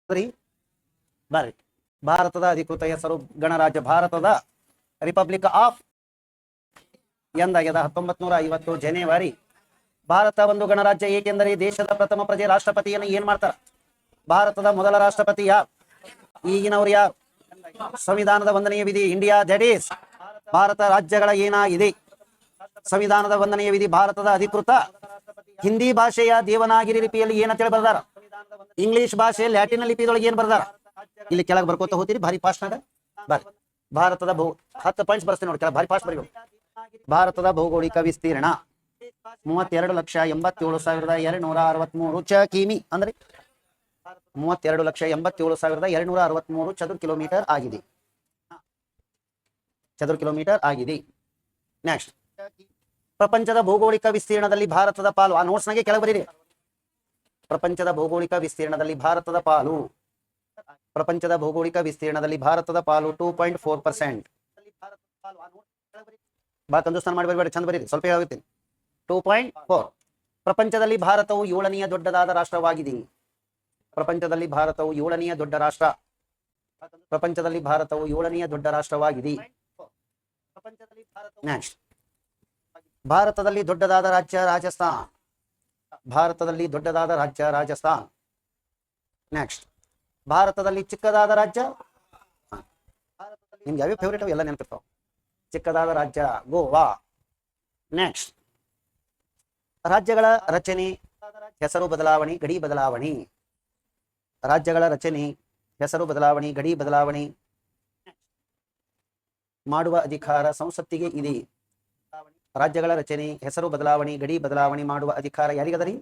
ಬರ್ರಿ ಬರ್ರಿ ಭಾರತದ ಅಧಿಕೃತ ಹೆಸರು ಗಣರಾಜ್ಯ ಭಾರತದ ರಿಪಬ್ಲಿಕ್ ಆಫ್ ಎಂದಾಗ್ಯದ 1950 ಜನವರಿ. ಭಾರತ ಒಂದು ಗಣರಾಜ್ಯ ಏಕೆಂದರೆ ದೇಶದ ಪ್ರಥಮ ಪ್ರಜೆ ರಾಷ್ಟ್ರಪತಿಯನ್ನು ಏನ್ ಮಾಡ್ತಾರ? ಭಾರತದ ಮೊದಲ ರಾಷ್ಟ್ರಪತಿ ಯಾರು? ಈಗಿನವರು ಯಾರು? ಸಂವಿಧಾನದ ವಂದನೆಯ ವಿಧಿ ಇಂಡಿಯಾ ದಟ್ ಈಸ್ ಭಾರತ ರಾಜ್ಯಗಳ ಏನಾಗಿದೆ? ಸಂವಿಧಾನದ ವಂದನೆಯ ವಿಧಿ ಭಾರತದ ಅಧಿಕೃತ ಹಿಂದಿ ಭಾಷೆಯ ದೇವನಾಗಿರಿ ಲಿಪಿಯಲ್ಲಿ ಏನಂತೇಳಿ ಬರ್ದಾರ? ಇಂಗ್ಲಿಷ್ ಭಾಷೆ ಲ್ಯಾಟಿನ್ ಲಿಪಿದೊಳಗೆ ಏನ್ ಬರ್ದಾರ? ಇಲ್ಲಿ ಕೆಳಗೆ ಬರ್ಕೋತ ಹೋಗ್ತೀರಿ ಭಾರಿ ಫಾಸ್ಟ್ ನಾಗ ಬರ್ರಿ. ಭಾರತದ 10 ಪಾಯಿಂಟ್ಸ್ ಬರ್ತೀನಿ ನೋಡಿ, ಕೆಳಗೆ ಭಾರಿ ಫಾಸ್ಟ್ ಬರೀ. ಭಾರತದ ಭೌಗೋಳಿಕ ವಿಸ್ತೀರ್ಣ 32,87,263 ಕಿಮಿ ಅಂದ್ರೆ 32,87,263 ಚದುರ್ ಕಿಲೋಮೀಟರ್ ಆಗಿದೆ. ನೆಕ್ಸ್ಟ್, ಪ್ರಪಂಚದ ಭೌಗೋಳಿಕ ವಿಸ್ತೀರ್ಣದಲ್ಲಿ ಭಾರತದ ಪಾಲು. ಆ ನೋಟ್ಸ್ ನಾಗೆ ಕೆಳಗೆ ಬರೀರಿ. ಪ್ರಪಂಚದ ಭೌಗೋಳಿಕ ವಿಸ್ತೀರ್ಣದಲ್ಲಿ ಭಾರತದ ಪಾಲು 2.4%. ಬಾ ಕಂದುಸ್ತಾನ ಮಾಡಿ ಬರಬೇಡಿ, ಚಂದ ಬರೀರಿ, ಸ್ವಲ್ಪ ಹೇಳ್ತೀನಿ. 2.4. ಪ್ರಪಂಚದಲ್ಲಿ ಭಾರತವು 7ನೇ ದೊಡ್ಡದಾದ ರಾಷ್ಟ್ರವಾಗಿದೆ. ಪ್ರಪಂಚದಲ್ಲಿ ಭಾರತವು 7ನೇ ದೊಡ್ಡ ರಾಷ್ಟ್ರವಾಗಿದೆ. ನೆಕ್ಸ್ಟ್, ಭಾರತದಲ್ಲಿ ದೊಡ್ಡದಾದ ರಾಜ್ಯ ರಾಜಸ್ಥಾನ್. ನೆಕ್ಸ್ಟ್, ಭಾರತದಲ್ಲಿ ಚಿಕ್ಕದಾದ ರಾಜ್ಯ, ನಿಮ್ಗೆ ಯಾವ್ಯಾವ ಫೇವ್ರೇಟ್ ಎಲ್ಲ ನೆನಪಿರ್ತಾವ. ಚಿಕ್ಕದಾದ ರಾಜ್ಯ ಗೋವಾ. ನೆಕ್ಸ್ಟ್, ರಾಜ್ಯಗಳ ರಚನೆ, ಹೆಸರು ಬದಲಾವಣೆ, ಗಡಿ ಬದಲಾವಣೆ. ರಾಜ್ಯಗಳ ರಚನೆ, ಹೆಸರು ಬದಲಾವಣೆ, ಗಡಿ ಬದಲಾವಣೆ ಮಾಡುವ ಅಧಿಕಾರ ಸಂಸತ್ತಿಗೆ ಇದೆ. ರಾಜ್ಯಗಳ ರಚನೆ, ಹೆಸರು ಬದಲಾವಣೆ, ಗಡಿ ಬದಲಾವಣೆ ಮಾಡುವ ಅಧಿಕಾರ ಯಾರಿಗದರಿ?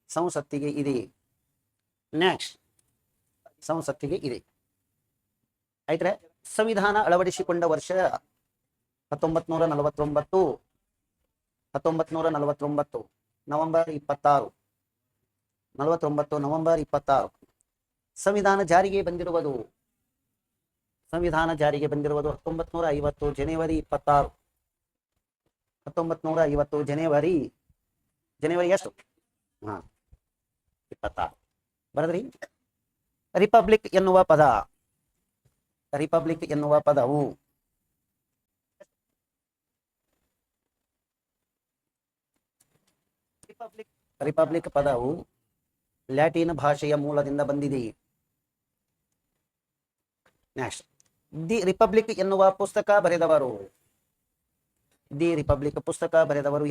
ಸಂಸತ್ತಿಗೆ ಇದೆ. ನೆಕ್ಸ್ಟ್, ಸಂಸತ್ತಿಗೆ ಇದೆ. ಆಯ್ತ್ರೆ. ಸಂವಿಧಾನ ಅಳವಡಿಸಿಕೊಂಡ ವರ್ಷ 1949 ನವೆಂಬರ್ 26. ಸಂವಿಧಾನ ಜಾರಿಗೆ ಬಂದಿರುವುದು 1950 ಜನವರಿ 26. 1950 ಜನವರಿ ಎಷ್ಟು? 26 ಬರದ್ರಿ. ರಿಪಬ್ಲಿಕ್ ಎನ್ನುವ ಪದವು ರಿಪಬ್ಲಿಕ್ ಪದವು ಲ್ಯಾಟಿನ್ ಭಾಷೆಯ ಮೂಲದಿಂದ ಬಂದಿದೆ. ನೆಕ್ಸ್ಟ್, ದಿ ರಿಪಬ್ಲಿಕ್ ಎನ್ನುವ ಪುಸ್ತಕ ಬರೆದವರು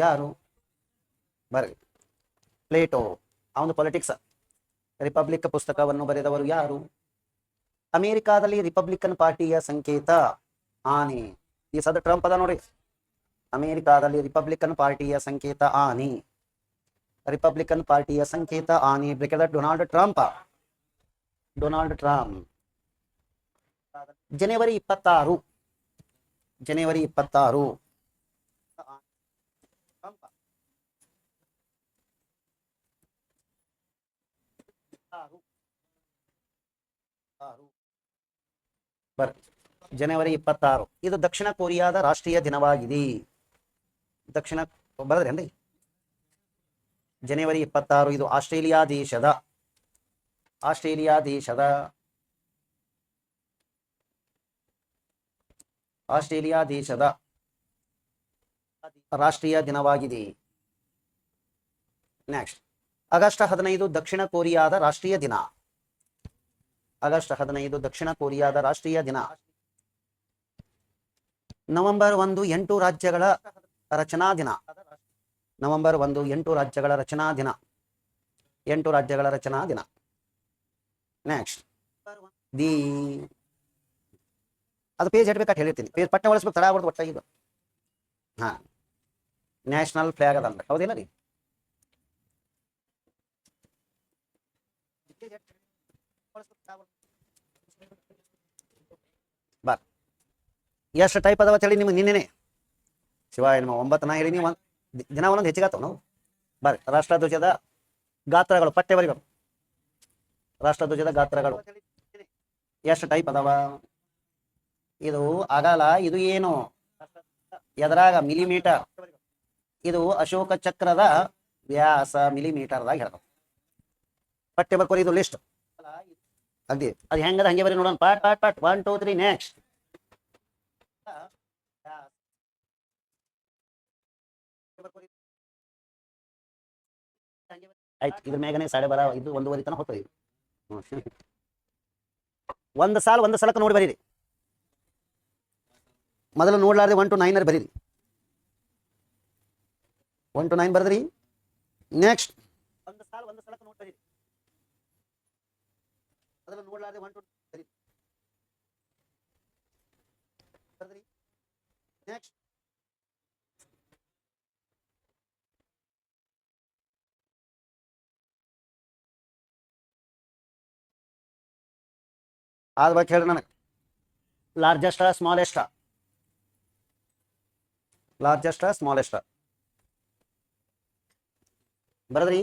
ಯಾರು? ಬರ್ರಿ. ಪ್ಲೇಟೋ. ಅವನು ಪೊಲಿಟಿಕ್ಸ್. ರಿಪಬ್ಲಿಕ್ ಪುಸ್ತಕವನ್ನು ಬರೆದವರು ಯಾರು? ಅಮೆರಿಕಾದಲ್ಲಿ ರಿಪಬ್ಲಿಕನ್ ಪಾರ್ಟಿಯ ಸಂಕೇತ ಆನೆ. ಈ ಸದ ಟ್ರಂಪ್ ಅದ ನೋಡಿ. ಅಮೆರಿಕಾದಲ್ಲಿ ರಿಪಬ್ಲಿಕನ್ ಪಾರ್ಟಿಯ ಸಂಕೇತ ಆನೆ. ಬೇಕಾದ ಡೊನಾಲ್ಡ್ ಟ್ರಂಪ್. ಜನವರಿ 26. ಜನವರಿ 26 ಇದು ದಕ್ಷಿಣ ಕೊರಿಯಾದ ರಾಷ್ಟ್ರೀಯ ದಿನವಾಗಿದೆ. ಬರದ್ರೇನ್ರಿ? ಜನವರಿ 26 ಇದು ಆಸ್ಟ್ರೇಲಿಯಾ ದೇಶದ ರಾಷ್ಟ್ರೀಯ ದಿನವಾಗಿದೆ. ನೆಕ್ಸ್ಟ್, ಆಗಸ್ಟ್ 15 ದಕ್ಷಿಣ ಕೊರಿಯಾದ ರಾಷ್ಟ್ರೀಯ ದಿನ. ನವೆಂಬರ್ 1 8 ರಾಜ್ಯಗಳ ರಚನಾ ದಿನ. 8 ರಾಜ್ಯಗಳ ರಚನಾ ದಿನ. ನೆಕ್ಸ್ಟ್, ಅದು ಪೇಜ್ ಇಡ್ಬೇಕಂತ ಹೇಳಿರ್ತೀನಿ. ಪೇಜ್ ಪಟ್ಟ ಬಳಸ್ಬೇಕು, ತಡ ಆಗ್ಬಿಡ್ತು ಒಟ್ಟಾಗಿ. ನ್ಯಾಷನಲ್ ಫ್ಲಾಗ್ ಅದ ಅಂದ್ರೆ ಹೌದಿಲ್ಲ ರೀ? ಎಷ್ಟು ಟೈಪ್ ಅದಾವ ಹೇಳಿ ನಿಮ್ಗೆ ನಿನ್ನೆ ಶಿವಾಯ ನಮ್ಮ 9 ನಾ ಹೇಳಿ ನೀವು ದಿನ ಒಂದೊಂದು ಹೆಚ್ಚಿಗಾತವ ನಾವು. ಬರ್ರಿ, ರಾಷ್ಟ್ರಧ್ವಜದ ಗಾತ್ರಗಳು ಪಟ್ಟೆ ಬರಿಬೇಕು. ರಾಷ್ಟ್ರಧ್ವಜದ ಗಾತ್ರಗಳು ಎಷ್ಟು ಟೈಪ್ ಅದಾವ? ಇದು ಅಗಲ, ಇದು ಏನು ಎದರಾಗ ಮಿಲಿಮೀಟರ್. ಇದು ಅಶೋಕ ಚಕ್ರದ ವ್ಯಾಸ ಮಿಲಿಮೀಟರ್ದಾಗ ಹೇಳ್ತಾವ. ಪಠ್ಯ ಬರ್ಕೋರಿ, ಇದು ಲಿಸ್ಟ್. ಅಗ್ದಿ ಅದು ಹೆಂಗದ ಹಂಗೆ ಬರೀ ನೋಡೋಣ. Pot pot pot 1 2 3 next. ಆಯ್ತು, ಇದ್ರ ಮ್ಯಾಗನೆ ಸಾಡೆ ಬರ ಇದು 1:15 ತನಕ ಹೋಗ್ತದೆ. ಒಂದು ಸಲಕ್ಕೆ ನೋಡಿ ಬರೀರಿ. ಮೊದಲು ನೋಡ್ಲಾರ್ದೆ 1 to 9 ಬರೀರಿ. 1 to 9 ಬರ್ದ್ರಿ. ನೆಕ್ಸ್ಟ್ ಒಂದು ಸಲಕ್ಕೆ ನೋಡಿ ಬರೀರಿ. ಮೊದಲು ನೋಡ್ಲಾರ್ದೆ 1 to 9 ಬರೀರಿ. ಬರ್ದ್ರಿ. ನೆಕ್ಸ್ಟ್ ಆದ ಬಗ್ಗೆ ಹೇಳ್ರಿ ನನಗೆ. ಲಾರ್ಜೆಸ್ಟ್ ಸ್ಮಾಲೆಸ್ಟ್ ಬರದ್ರಿ.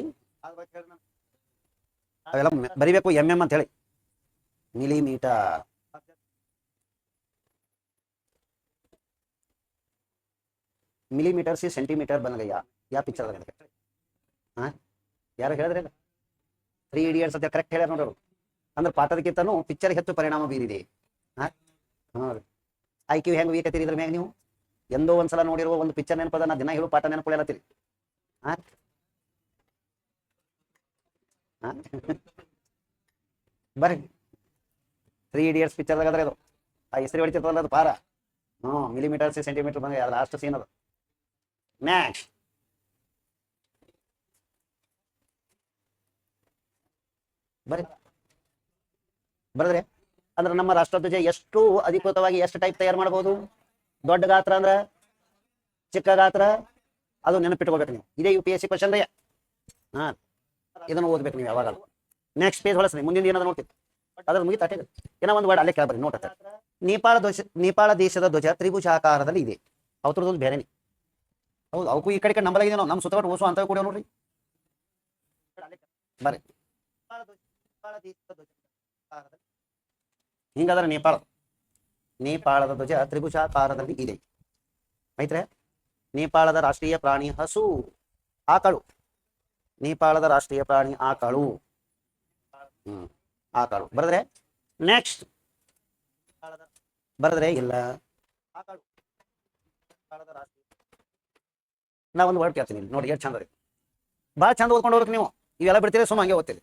ಅವೆಲ್ಲ ಬರಿಬೇಕು ಅಂತ ಹೇಳಿ. ಮಿಲಿಮೀಟರ್, ಮಿಲಿಮೀಟರ್ ಸಿ ಸೆಂಟಿಮೀಟರ್ ಬಂದಗಯ್ಯ. ಯಾವ ಪಿಕ್ಚರ್ ಹಾ ಯಾರು ಹೇಳಿದ್ರಿ? 3 Idiots ಅಂತ ಕರೆಕ್ಟ್ ಹೇಳ್ಯಾರ ನೋಡೋರು. ಅಂದ್ರೆ ಪಾಠದಕ್ಕಿಂತನೂ ಪಿಕ್ಚರ್ ಹೆಚ್ಚು ಪರಿಣಾಮ ಬೀರಿದೆ. IQ ಹೆಂಗ್ ವೀಕ್ ಇದ್ರ ಮ್ಯಾಗ ನೀವು ಎಂದೋ ಒಂದ್ಸಲ ನೋಡಿರುವ ಒಂದು ಪಿಕ್ಚರ್ ನೆನಪದ, ನಾ ದಿನ ಹೇಳು ಪಾಠ ನೆನಪುಳತ್ತೀರಿ. ಬರ್ರಿ 3 Idiots ಪಿಕ್ಚರ್ದಾಗ ಅದ್ರ ಅದು ಆ ಹೆಸರು ಹೊಡಿತಿರ್ತಲ್ಲ ಅದು ಪಾರ. ಮಿಲಿಮೀಟರ್ ಸೆಂಟಿಮೀಟರ್ ಬಂದ ಲಾಸ್ಟ್ ಸೀನ್ ಅದು. ನೆಕ್ಸ್ಟ್ ಬರ್ರಿ ಬರದ್ರಿ. ಅಂದ್ರೆ ನಮ್ಮ ರಾಷ್ಟ್ರಧ್ವಜ ಎಷ್ಟು ಅಧಿಕೃತವಾಗಿ ಎಷ್ಟು ಟೈಪ್ ತಯಾರು ಮಾಡಬಹುದು? ದೊಡ್ಡ ಗಾತ್ರ ಅಂದ್ರ, ಚಿಕ್ಕ ಗಾತ್ರ, ಅದು ನೆನಪಿಟ್ಕೋಬೇಕು ನೀವು. ಇದೇ UPSC ಕ್ವಶನ್ ರೀ. ಇದನ್ನು ಓದ್ಬೇಕು ನೀವು ಯಾವಾಗ. ನೆಕ್ಸ್ಟ್ ಪೇಜ್ ಹೊಳಸ್ರಿ. ಮುಂದಿನ ಏನಾದ್ರು ನೋಡ್ತೀವಿ ಅದ್ರ ಮುಗಿತ. ಏನೋ ಒಂದು ವರ್ಡ್ ಅಲ್ಲೇ ಕೇಳ್ಬರಿ ನೋಟ. ನೇಪಾಳ ದೇಶದ ಧ್ವಜ ತ್ರಿಭುಜಾಕಾರದಲ್ಲಿ ಇದೆ. ಅವತ್ರದ್ದು ಬೇರೆನಿ. ಹೌದು, ಅವಕ್ಕೂ ಈ ಕಡೆ ನಂಬಲಾಗಿದೆ. ನಾವು ನಮ್ಮ ಸುತ್ತಮುತ್ತ ಓಸು ಅಂತ ಕೂಡ ನೋಡ್ರಿ. ಬರ್ರಿ ಹಿಂಗಾದ್ರೆ ನೇಪಾಳದ ಧ್ವಜ ತ್ರಿಭುಜಾಕಾರದಲ್ಲಿ ಇದೆ. ಆಯ್ತ್ರೆ. ನೇಪಾಳದ ರಾಷ್ಟ್ರೀಯ ಪ್ರಾಣಿ ಹಸು, ಆಕಳು. ನೇಪಾಳದ ರಾಷ್ಟ್ರೀಯ ಪ್ರಾಣಿ ಆಕಳು. ಆಕಳು ಬರದ್ರೆ. ನೆಕ್ಸ್ಟ್ ಬರದ್ರೆ ಇಲ್ಲ. ನಾ ಒಂದು ವರ್ಡ್ ಕೇಳ್ತೀನಿ ನೋಡಿ, ಎಷ್ಟು ಚಂದ. ಭಾಳ ಚಂದ ಓದ್ಕೊಂಡು ಹೋಗ್ಬೇಕು ನೀವು. ಇವೆಲ್ಲ ಬಿಡ್ತೀರಿ, ಸುಮ್ಮ ಹಂಗೆ ಓದ್ತೀರಿ.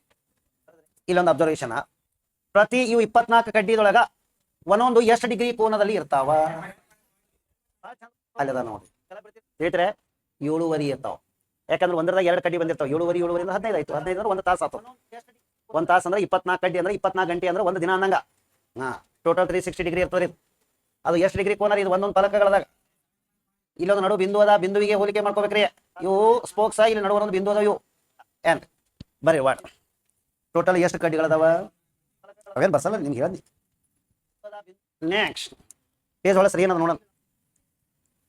ಇಲ್ಲೊಂದು ಅಬ್ಸರ್ವೇಷನ್. ಪ್ರತಿ ಇವು 24 ಕಡ್ಡಿದೊಳಗ ಒಂದೊಂದು ಎಷ್ಟು ಡಿಗ್ರಿ ಕೋನದಲ್ಲಿ ಇರ್ತಾವ? ಅಲ್ಲದ ನೋಡಿ ಹೇಳ್ತಾರೆ 7.5 ಇರ್ತಾವ. ಯಾಕಂದ್ರೆ ಒಂದರದ 2 ಕಡ್ಡಿ ಬಂದಿರ್ತಾವ. 7.5 15 ಆಯ್ತು. 15 ಅಂದ್ರೆ 1 ತಾಸು ಆಯ್ತು. 1 ತಾಸು ಅಂದ್ರೆ 24 ಕಡ್ಡಿ ಅಂದ್ರೆ 24 ಗಂಟೆ ಅಂದ್ರೆ ಒಂದು ದಿನ ಅಂದಂಗ. ಟೋಟಲ್ 360 ಡಿಗ್ರಿ ಇರ್ತದೆ. ಅದು ಎಷ್ಟು ಡಿಗ್ರಿ ಕೋನ ಇದು ಒಂದೊಂದು ಫಲಕಗಳದಾಗ. ಇಲ್ಲೊಂದು ನಡು ಬಿಂದು ಅದ, ಬಿಂದುವಿಗೆ ಹೋಲಿಕೆ ಮಾಡ್ಕೋಬೇಕ್ರಿ. ಇವು ಸ್ಪೋಕ್ಸ್, ಇಲ್ಲಿ ನಡುವ ಒಂದು ಬಿಂದು ಅದಾವ. ಇವು ಏನ್ ಬರ್ರಿ ವಾಟ್ ಟೋಟಲ್ ಎಷ್ಟು ಕಡ್ಡಿಗಳದಾವ? ಅವೇನು ಬರ್ಸಲ್ಲ ನಿಮ್ಗೆ ಹೇಳಿ. ನೆಕ್ಸ್ಟ್ ಪೇಜ್ ಹೊಳಸ್ರಿ. ಏನದ ನೋಡೋಣ.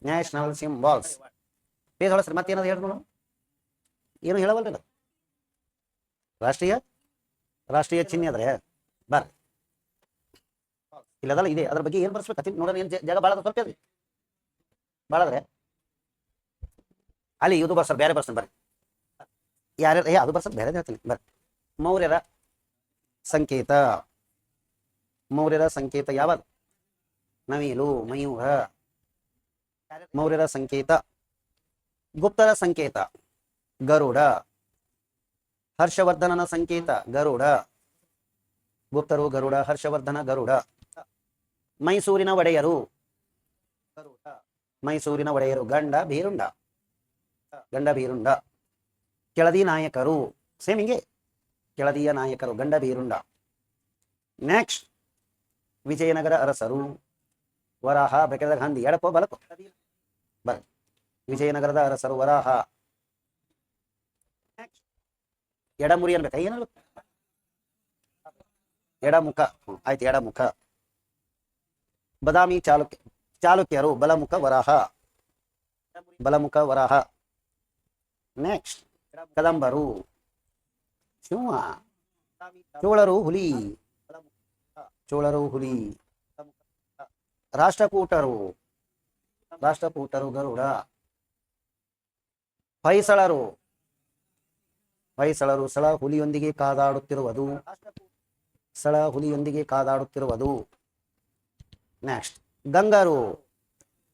ನ್ಯಾಷನಲ್ ಸಿಂಬಾಲ್ಸ್ ಪೇಜ್ ಹೊಳಸ್ರಿ. ಮತ್ತೇನದ ಹೇಳಿ ನೋಡೋಣ. ಏನು ಹೇಳವಲ್ರಿ ಅದು. ರಾಷ್ಟ್ರೀಯ ಚಿಹ್ನೆ ಅದ್ರೆ ಬರ್ರಿ. ಇಲ್ಲದಲ್ಲ ಇದೆ. ಅದ್ರ ಬಗ್ಗೆ ಏನ್ ಬರ್ಸ್ಬೇಕು ನೋಡೋಣ. ಏನ್ ಜಾಗ ಭಾಳ ಸ್ವಲ್ಪ ಅದ್ರಿ. ಭಾಳದ್ರೆ ಅಲ್ಲಿ ಇದು ಬರ್ಸರ್ ಬೇರೆ ಬರ್ಸನ್ ಬರ್ರಿ. ಯಾರ್ಯಾರು ಅದು ಬರ್ಸರ್ ಬೇರೆ ಹೇಳ್ತೀನಿ ಬರ್ರಿ. ಮೌರ್ಯರ ಸಂಕೇತ. ಮೌರ್ಯರ ಸಂಕೇತ ಯಾವುದು? ನವಿಲು, ಮಯೂರ. ಮೌರ್ಯರ ಸಂಕೇತ. ಗುಪ್ತರ ಸಂಕೇತ ಗರುಡ. ಹರ್ಷವರ್ಧನನ ಸಂಕೇತ ಗರುಡ. ಗುಪ್ತರು ಗರುಡ, ಹರ್ಷವರ್ಧನ ಗರುಡ. ಮೈಸೂರಿನ ಒಡೆಯರು ಗಂಡ ಭೀರುಂಡ. ಕೆಳದಿ ನಾಯಕರು ಸೇಮ್ ಹಿಂಗೆ. ಕೆಳದಿಯ ನಾಯಕರು ಗಂಡ ಭೀರುಂಡ. ನೆಕ್ಸ್ಟ್ ವಿಜಯನಗರ ಅರಸರು ವರಾಹ. ಬೇಕಾದಾಗ ಹಂದಿ ಎಡಕೋ ಬಲಕೋ ಬರ. ವಿಜಯನಗರದ ಅರಸರು ವರಾಹ. ಎಡಮುರಿ ಅನ್ಬೇಕ. ಏನ ಎಡಮುಖ. ಆಯ್ತು, ಎಡಮುಖ. ಬದಾಮಿ ಚಾಲುಕ್ಯರು ಬಲಮುಖ ವರಾಹ. ನೆಕ್ಸ್ಟ್ ಕದಂಬರು ಸಿಂಹ. ಚೋಳರು ಹುಲಿ. ರಾಷ್ಟ್ರಕೂಟರು ಗರುಡ. ಹೊಯ್ಸಳರು ಸಳ ಹುಲಿಯೊಂದಿಗೆ ಕಾದಾಡುತ್ತಿರುವುದು. ಸಳ ಹುಲಿಯೊಂದಿಗೆ ಕಾದಾಡುತ್ತಿರುವುದು. ನೆಕ್ಸ್ಟ್ ಗಂಗರು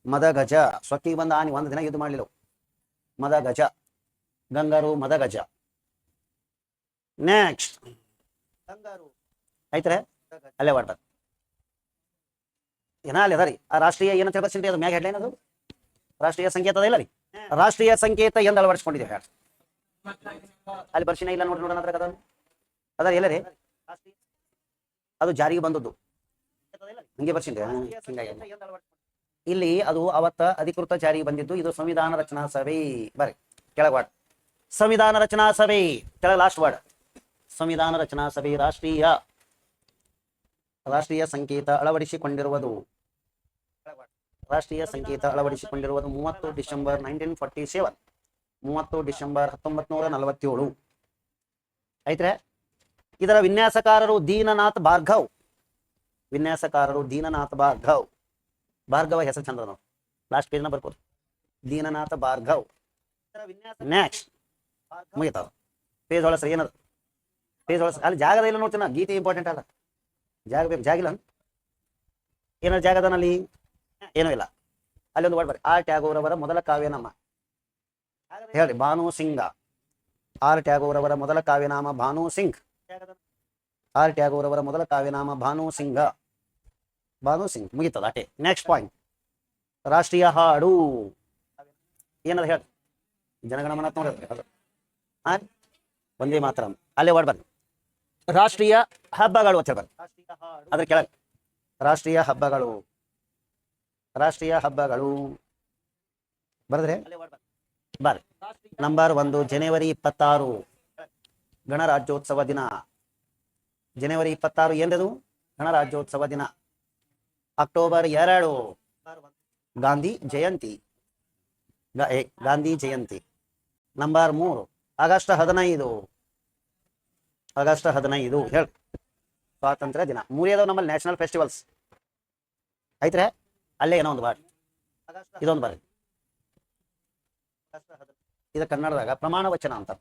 ಮದಗಜ. ಸ್ವಕ್ಕಿ ಬಂದ ಆನಿ ಒಂದು ದಿನ ಯುದ್ಧ ಮಾಡಲಿಲ್ಲ. ಮದಗಜ, ಗಂಗರು ಮದಗಜ. ನೆಕ್ಸ್ಟ್ ಗಂಗರು ಐತ್ರೆ ಅಲ್ಲೇ ವಾಟರ್ ಏನ ಅಲ್ಲಿ ಅದ ರೀ. ಆ ರಾಷ್ಟ್ರೀಯ ಏನಂತ ಹೇಳ್ಬೇಕು ಅದು ಮ್ಯಾಗ ಹೆಡ್ಲೈನ್. ಅದು ರಾಷ್ಟ್ರೀಯ ಸಂಕೇತ ಅದ ಇಲ್ಲ ರೀ. ರಾಷ್ಟ್ರೀಯ ಸಂಕೇತ ಎಂದು ಅಳವಡಿಸ್ಕೊಂಡಿದೆ ಹೇಳಿ. ಅಲ್ಲಿ ಬರ್ಸಿನ ಇಲ್ಲ ನೋಡ್ರಿ ನೋಡೋಣ ಅದ್ರಾಗ ಅದ ಎಲ್ಲ ರೀ. ಅದು ಜಾರಿಗೆ ಬಂದದ್ದು ಹಂಗೆ ಬರ್ಸಿಂದೆ. ಇಲ್ಲಿ ಅದು ಅವತ್ತ ಅಧಿಕೃತ ಜಾರಿಗೆ ಬಂದಿದ್ದು. ಇದು ಸಂವಿಧಾನ ರಚನಾ ಸಭೆ. ಬರ್ರಿ ಕೆಳಗೆ ವಾರ್ಡ್ ಸಂವಿಧಾನ ರಚನಾ ಸಭೆ ಕೆಳಗೆ ಲಾಸ್ಟ್ ವರ್ಡ್ ಸಂವಿಧಾನ ರಚನಾ ಸಭೆ. ರಾಷ್ಟ್ರೀಯ ಸಂಕೇತ ಅಳವಡಿಸಿಕೊಂಡಿರುವುದು. ರಾಷ್ಟ್ರೀಯ ಸಂಕೇತ ಅಳವಡಿಸಿಕೊಂಡಿರುವುದು 30 ಡಿಸೆಂಬರ್ 1947. 30 ಡಿಸೆಂಬರ್ 1947 ಐತ್ರೆ. ಇದರ ವಿನ್ಯಾಸಕಾರರು ದೀನನಾಥ್ ಭಾರ್ಗವ್. ವಿನ್ಯಾಸಕಾರರು ದೀನನಾಥ್ ಭಾರ್ಗವ್. ಭಾರ್ಗವ ಹೆಸರು ಚಂದ್ರ ನಾವು ಲಾಸ್ಟ್ ಪೇಜ್ನ ಬರ್ಕೋದು. ದೀನನಾಥ ಭಾರ್ಗವ್. ನೆಕ್ಸ್ಟ್ ಮುಗಿತಾವ ಪೇಜ್ ಒಳಗೆ ಸರಿ ಏನದು ಪೇಜ್ ಒಳಗೆ ಅಲ್ಲಿ ಜಾಗದ ಇಲ್ಲ ನೋಡ್ತೀನ. ಗೀತೆ ಇಂಪಾರ್ಟೆಂಟ್ ಅಲ್ಲ. ಜಾಗ ಬೇಕು. ಜಾಗಿಲ್ಲ ಏನಾದ್ರು ಜಾಗದನಲ್ಲಿ ಏನೂ ಇಲ್ಲ. ಅಲ್ಲಿ ಒಂದು ವರ್ಡ್ ಬರ್ರಿ. ಆರ್ ಟ್ಯಾಗೋರ್ ಅವರ ಮೊದಲ ಕಾವ್ಯನಾಮ ಹೇಳಿ. ಭಾನು ಸಿಂಗ. ಆರ್ ಟ್ಯಾಗೋರ್ ಅವರ ಮೊದಲ ಕಾವ್ಯನಾಮ ಭಾನು ಸಿಂಗ್. ಆರ್ ಟ್ಯಾಗೋರ್ ಅವರ ಮೊದಲ ಕಾವ್ಯನಾಮ ಭಾನು ಸಿಂಗ. ಭಾನು ಸಿಂಗ್ ಮುಗಿತದ ಅಟೆ. ನೆಕ್ಸ್ಟ್ ಪಾಯಿಂಟ್ ರಾಷ್ಟ್ರೀಯ ಹಾಡು ಏನದ ಹೇಳಿ. ಜನಗಣಮನ ನೋಡ್ರಿ ಅದು ಒಂದೇ ಮಾತ್ರ. ಅಲ್ಲೇ ವರ್ಡ್ ಬರ್ರಿ. ರಾಷ್ಟ್ರೀಯ ಹಬ್ಬಗಳು ಅಂತ ಬರ್ರಿ. ಅದ್ರ ಕೆಳಗೆ ರಾಷ್ಟ್ರೀಯ ಹಬ್ಬಗಳು. ರಾಷ್ಟ್ರೀಯ ಹಬ್ಬಗಳು ಬರದ್ರೆ ಬರ್ರಿ. ನಂಬರ್ 1 ಜನವರಿ 26 ಗಣರಾಜ್ಯೋತ್ಸವ ದಿನ. ಜನವರಿ 26 ಏನ್ರದು ಗಣರಾಜ್ಯೋತ್ಸವ ದಿನ. October 2 Gandhi Jayanti. Gandhi Jayanti. Number 3 August 15. August 15 ಹೇಳಿ ಸ್ವಾತಂತ್ರ್ಯ ದಿನ. ಮೂರೇದವ್ ನಮ್ಮಲ್ಲಿ ನ್ಯಾಷನಲ್ ಫೆಸ್ಟಿವಲ್ಸ್ ಐತ್ರೆ. ಅಲ್ಲೇ ಏನೋ ಒಂದು ಬಾರಿ ಇದೊಂದು ಬಾರಿ. ಇದು ಕನ್ನಡದಾಗ ಪ್ರಮಾಣ ವಚನ ಅಂತ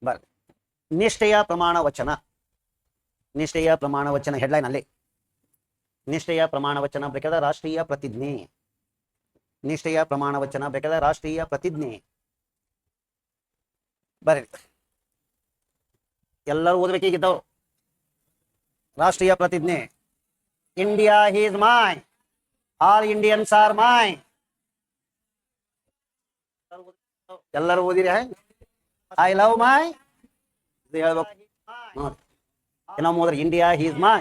ಬರ್ರಿ. ನಿಷ್ಠೆಯ ಪ್ರಮಾಣ ವಚನ. ನಿಷ್ಠೆಯ ಪ್ರಮಾಣ ವಚನ ಹೆಡ್ಲೈನ್ ಅಲ್ಲಿ. ನಿಷ್ಠೆಯ ಪ್ರಮಾಣ ವಚನ ಬೇಕಾದ ರಾಷ್ಟ್ರೀಯ ಪ್ರತಿಜ್ಞೆ. ನಿಷ್ಠೆಯ ಪ್ರಮಾಣ ವಚನ ಬೇಕಾದ ರಾಷ್ಟ್ರೀಯ ಪ್ರತಿಜ್ಞೆ ಬರ್ರಿ. ಎಲ್ಲರೂ ಓದಬೇಕೀಗಿದ್ದವ್ರು. ರಾಷ್ಟ್ರೀಯ ಪ್ರತಿಜ್ಞೆ. India is my, all Indians are my. ಎಲ್ಲರೂ ಓದಿರಿ. ಐ ಲವ್ ಮೈ ಹೇಳ್ಬೇಕು. ಇನ್ನೊಮ್ಮೆ ಓದ್ರಿ. India is my,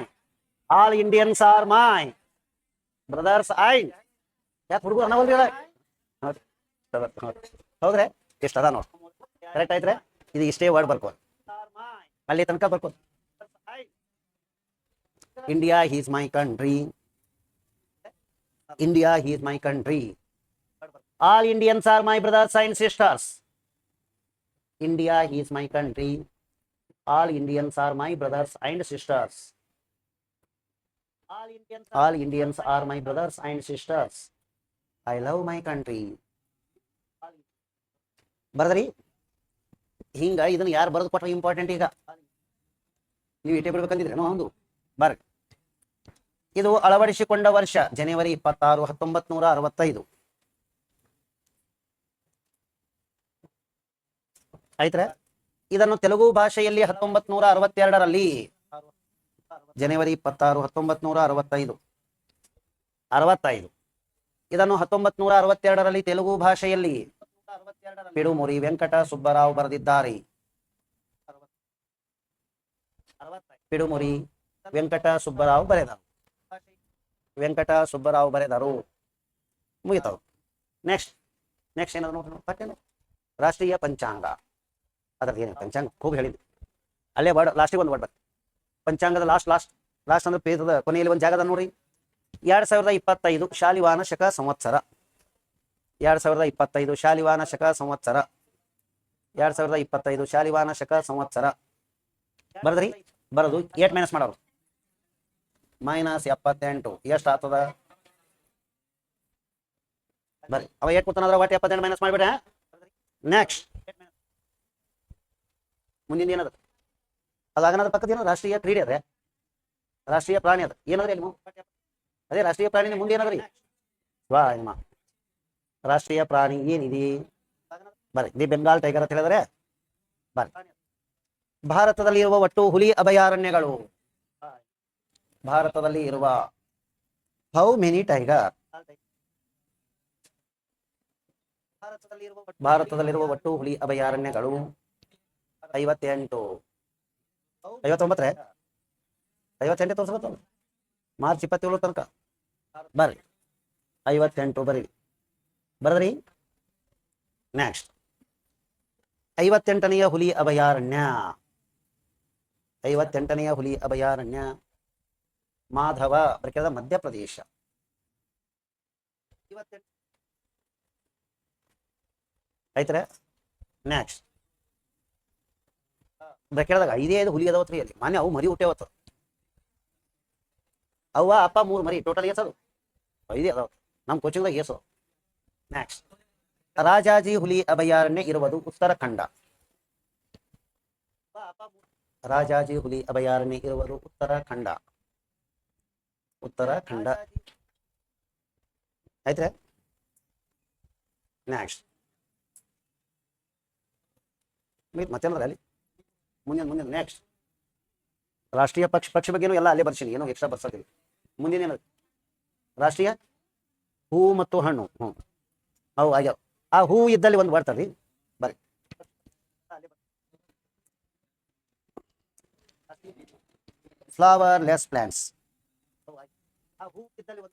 all Indians are my brothers and. ಯಾಕೆ ಹುಡುಗರು ಅನ್ನ ಓದಿರ ಹೌದ್ರಿ. ಇಷ್ಟ ಅದ ನೋಡಿ. ಕರೆಕ್ಟ್ ಆಯ್ತ್ರೆ. ಇದು ಇಷ್ಟೇ ವರ್ಡ್ ಬರ್ಕೋದು. ಅಲ್ಲಿ ತನಕ ಬರ್ಕೋದು. India is my country. India is my country. All Indians are my brothers and sisters. India is my country. All Indians are my brothers and sisters. All Indians are my brothers and sisters. I love my country. ಬರದ್ರಿ. ಹಿಂಗ ಇದನ್ನ ಯಾರು ಬರೆದು ಕೊಟ್ರೆ important. ಈಗ ನೀವು ಇಟೇ ಬಿಡ್ಬೇಕಂದಿದ್ರೆ ಒಂದು ಬರ್ರಿ. ಇದು ಅಳವಡಿಸಿಕೊಂಡ ವರ್ಷ ಜನವರಿ 26, 1965 ಆಯ್ತ್ರೆ. ಇದನ್ನು ತೆಲುಗು ಭಾಷೆಯಲ್ಲಿ 1962ರಲ್ಲಿ ಜನವರಿ 26, 1965 65 ಇದನ್ನು 1962ರಲ್ಲಿ ತೆಲುಗು ಭಾಷೆಯಲ್ಲಿ ಪಿಡುಮುರಿ ವೆಂಕಟ ಸುಬ್ಬರಾವ್ ಬರೆದಿದ್ದಾರೆ. ಪಿಡುಮುರಿ ವೆಂಕಟ ಸುಬ್ಬರಾವ್ ಬರೆದರು. ವೆಂಕಟ ಸುಬ್ಬರಾವ್ ಬರೆದರು. ಮುಗಿತಾವ್. ನೆಕ್ಸ್ಟ್ ಏನಾದ್ರು ನೋಡ್ರಿ. ರಾಷ್ಟ್ರೀಯ ಪಂಚಾಂಗ. ಅದ್ರದ್ದು ಏನೇ ಪಂಚಾಂಗ खूब ಹೇಳಿದ್ದು. ಅಲ್ಲೇ ವರ್ಡ್ ಲಾಸ್ಟಿಗೆ ಒಂದು ವರ್ಡ್ ಬರ್ರಿ. ಪಂಚಾಂಗದ ಲಾಸ್ಟ್ ಅಂದ್ರೆ ಪೇಜದ ಕೊನೆಯಲ್ಲಿ ಒಂದು ಜಾಗದ ನೋಡ್ರಿ. 2025 ಶಾಲಿವಾನ ಶಕ ಸಂವತ್ಸರ. 2025 ಶಾಲಿವಾನ ಶಕ ಸಂವತ್ಸರ. 2025 ಶಾಲಿವಾನ ಶಕ ಸಂವತ್ಸರ ಬರದ್ರಿ. ಬರೋದು 8 ಮೈನಸ್ ಮಾಡೋರು. -78 ಎಷ್ಟು ಆಗ್ತದ ಬರ್ರಿ. ಅವ 8 ಕೂತಾನಂದ್ರ ಒಟ್ಟು 78 ಮೈನಸ್ ಮಾಡಿಬಿಡ. ನೆಕ್ಸ್ಟ್ ಮುಂದಿನ ಏನದ ಅಲ್ಲ ಹಂಗನದ್ರ ಪಕ್ಕದ ಏನೋ ರಾಷ್ಟ್ರೀಯ ಕ್ರೀಡೆ ಅದೇ, ರಾಷ್ಟ್ರೀಯ ಪ್ರಾಣಿ ಅದ ಏನದ್ರಿ ಅಲ್ಲಿ ಅದೇ ರಾಷ್ಟ್ರೀಯ ಪ್ರಾಣಿ ಮುಂದೆ ಏನದ್ರಿ ವಾಯುಮ. ರಾಷ್ಟ್ರೀಯ ಪ್ರಾಣಿ ಏನಿದೆ ಬರ್ರಿ, ದಿ ಬೆಂಗಾಲ್ ಟೈಗರ್ ಅಂತ ಹೇಳಿದ್ರೆ ಬರ್ರಿ. ಭಾರತದಲ್ಲಿ ಇರುವ ಒಟ್ಟು ಹುಲಿ ಅಭಯಾರಣ್ಯಗಳು, ಭಾರತದಲ್ಲಿ ಇರುವ ಹೌ ಮೆನಿ ಟೈಗರ್, ಭಾರತದಲ್ಲಿರುವ ಒಟ್ಟು ಹುಲಿ ಅಭಯಾರಣ್ಯಗಳು 58. 59 58 ತೋರಿಸ್ಬೇಕು, ಮಾರ್ಚ್ 27 ತನಕ ಬರ್ರಿ. 58 ಬರೀ ಬರದ್ರಿ. ನೆಕ್ಸ್ಟ್ 58ನೆಯ ಹುಲಿ ಅಭಯಾರಣ್ಯ, 58ನೆಯ ಹುಲಿ ಅಭಯಾರಣ್ಯ ಮಾಧವ ಬರ್ಕದ ಮಧ್ಯಪ್ರದೇಶ. ಆಯ್ತರ. ನೆಕ್ಸ್ಟ್ ಕೇಳಿದಾಗ 5 ಹುಲಿ ಅದಾವತ್ರಿ ಅಲ್ಲಿ, ಮಾನ್ಯ ಅವು ಮರಿ ಹುಟ್ಟೇವತ್ತು, ಅವ್ವ ಅಪ್ಪ 3 ಮರಿ, ಟೋಟಲ್ ಏಸದು 5 ಅದಾವ ನಮ್ಮ ಕೋಚಿಂಗ್ದಾಗ ಏಸು. ನೆಕ್ಸ್ಟ್ ರಾಜಾಜಿ ಹುಲಿ ಅಭಯಾರಣ್ಯ ಇರುವುದು ಉತ್ತರಾಖಂಡ, ರಾಜಾಜಿ ಹುಲಿ ಅಭಯಾರಣ್ಯ ಇರುವುದು ಉತ್ತರಾಖಂಡ, ಉತ್ತರಾಖಂಡ ಆಯ್ತ್ರೆ. ನೆಕ್ಸ್ಟ್ ಮತ್ತೇನಂದ್ರೆ ಅಲ್ಲಿ ಮುಂದಿನ ನೆಕ್ಸ್ಟ್ ರಾಷ್ಟ್ರೀಯ ಪಕ್ಷಿ ಬಗ್ಗೆ ಎಲ್ಲ ಅಲ್ಲೇ ಬರ್ತೀನಿ, ಏನೋ ಎಕ್ಸ್ಟ್ರಾ ಬರ್ಸೋದಿಲ್ಲ. ಮುಂದಿನ ಏನದು ರಾಷ್ಟ್ರೀಯ ಹೂ ಮತ್ತು ಹಣ್ಣು. ಅವು ಆಗ್ಯಾವ, ಆ ಹೂ ಇದ್ದಲ್ಲಿ ಒಂದು ಬರ್ತದೆ ಬರ್ರಿ. ಫ್ಲವರ್ ಲೆಸ್ ಪ್ಲಾಂಟ್ಸ್,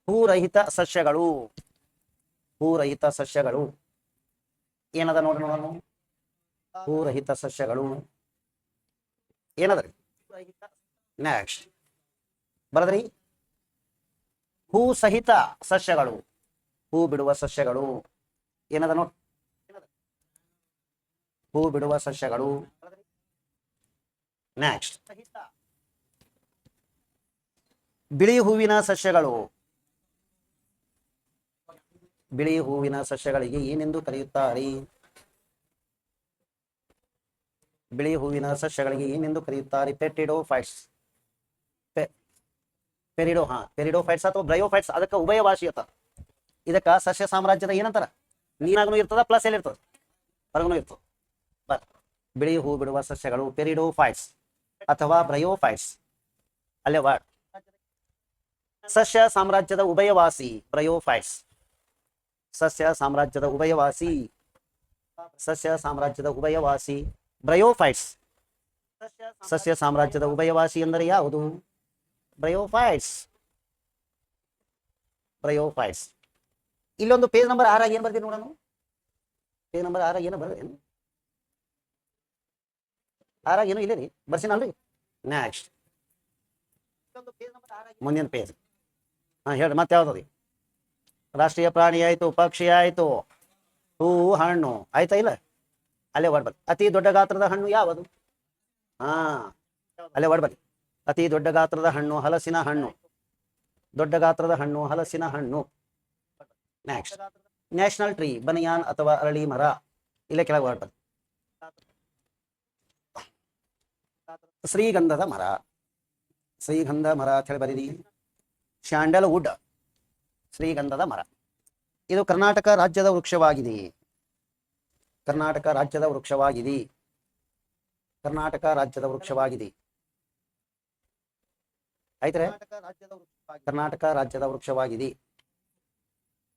ಹೂರಹಿತ ಸಸ್ಯಗಳು, ಹೂರಹಿತ ಸಸ್ಯಗಳು ಏನದ ನೋಡ್ರಿ ನೋಡೋಣ. ಹೂರಹಿತ ಸಸ್ಯಗಳು ಏನದ್ರಿ. ನೆಕ್ಸ್ಟ್ ಬರದ್ರಿ ಹೂ ಸಹಿತ ಸಸ್ಯಗಳು, ಹೂ ಬಿಡುವ ಸಸ್ಯಗಳು ಏನದ ನೋಡ್, ಹೂ ಬಿಡುವ ಸಸ್ಯಗಳು. ನೆಕ್ಸ್ಟ್ ಬಿಳಿ ಹೂವಿನ ಸಸ್ಯಗಳು, ಬಿಳಿ ಹೂವಿನ ಸಸ್ಯಗಳಿಗೆ ಏನೆಂದು ಕರೆಯುತ್ತಾರೆ, ಬಿಳಿ ಹೂವಿನ ಸಸ್ಯಗಳಿಗೆ ಏನೆಂದು ಕರೆಯುತ್ತಾರೆ. ಪೆಟಿಡೋಫೈಟ್ಸ್, ಪೆರಿಡೋಫೈಟ್ಸ್ ಅಥವಾ ಬ್ರಯೋಫೈಟ್ಸ್, ಅದಕ್ಕೆ ಉಭಯವಾಸಿ ಅತ್ತ. ಇದಕ್ಕ ಸಸ್ಯ ಸಾಮ್ರಾಜ್ಯದ ಏನಂತಾರ, ನೀರಾಗನು ಇರ್ತದ ಪ್ಲಸ್ ಎಲ್ಲಿ ಇರ್ತದ ಹೊರಗನು ಇರ್ತದ. ಬರ್ ಬಿಳಿ ಹೂ ಬಿಡುವ ಸಸ್ಯಗಳು ಪೆರಿಡೋಫೈಟ್ಸ್ ಅಥವಾ ಬ್ರಯೋಫೈಟ್ಸ್, ಅಲ್ಲೇ ವಾರ್ಡ್. ಸಸ್ಯ ಸಾಮ್ರಾಜ್ಯದ ಉಭಯವಾಸಿ ಬ್ರಯೋಫೈಟ್ಸ್, ಸಸ್ಯ ಸಾಮ್ರಾಜ್ಯದ ಉಭಯವಾಸಿ, ಸಸ್ಯ ಸಾಮ್ರಾಜ್ಯದ ಉಭಯವಾಸಿ ಬ್ರಯೋಫೈಟ್ಸ್. ಸಸ್ಯ ಸಾಮ್ರಾಜ್ಯದ ಉಭಯವಾಸಿ ಎಂದರೆ ಯಾವುದು, ಬ್ರಯೋಫೈಟ್ಸ್, ಬ್ರಯೋಫೈಟ್ಸ್. ಇಲ್ಲೊಂದು ಪೇಜ್ ನಂಬರ್ 6 ಏನ್ ಬರ್ತೀನಿ ನೋಡೋಣ. ಪೇಜ್ ನಂಬರ್ 6 ಏನು ಬರ್ದೇನು, 6 ಏನು ಇಲ್ಲ ರೀ, ಬರ್ಸಿನಲ್ರಿ. ನೆಕ್ಸ್ಟ್ ಮುಂದಿನ ಪೇಜ್ ಹೇಳ್ರಿ ಮತ್ತೆ ಯಾವ್ದು. ರಾಷ್ಟ್ರೀಯ ಪ್ರಾಣಿ ಆಯ್ತು, ಪಕ್ಷಿ ಆಯ್ತು, ಹೂವು ಹಣ್ಣು ಆಯ್ತಾ ಇಲ್ಲ, ಅಲ್ಲೇ ಹೊಡ್ಬರ್ರಿ. ಅತಿ ದೊಡ್ಡ ಗಾತ್ರದ ಹಣ್ಣು ಯಾವುದು, ಅಲ್ಲೇ ಹೊಡ್ಬರ್ರಿ. ಅತಿ ದೊಡ್ಡ ಗಾತ್ರದ ಹಣ್ಣು ಹಲಸಿನ ಹಣ್ಣು, ದೊಡ್ಡ ಗಾತ್ರದ ಹಣ್ಣು ಹಲಸಿನ ಹಣ್ಣು. ನೆಕ್ಸ್ಟ್ ನ್ಯಾಷನಲ್ ಟ್ರೀ ಬನಿಯಾನ್ ಅಥವಾ ಅರಳಿ ಮರ, ಇಲ್ಲೇ ಕೆಳಗೆ ಹೊಡ್ಬರ್ರಿ. ಶ್ರೀಗಂಧದ ಮರ, ಶ್ರೀಗಂಧ ಮರ ಅಂತ ಹೇಳಿ ಬರೀರಿ. ಶಾಂಡಲ್ ವುಡ್, ಶ್ರೀಗಂಧದ ಮರ. ಇದು ಕರ್ನಾಟಕ ರಾಜ್ಯದ ವೃಕ್ಷವಾಗಿದೆ, ಕರ್ನಾಟಕ ರಾಜ್ಯದ ವೃಕ್ಷವಾಗಿದೆ, ಕರ್ನಾಟಕ ರಾಜ್ಯದ ವೃಕ್ಷವಾಗಿದೆ ಆಯ್ತ್ರೆ. ಕರ್ನಾಟಕ ರಾಜ್ಯದ ವೃಕ್ಷವಾಗಿದೆ.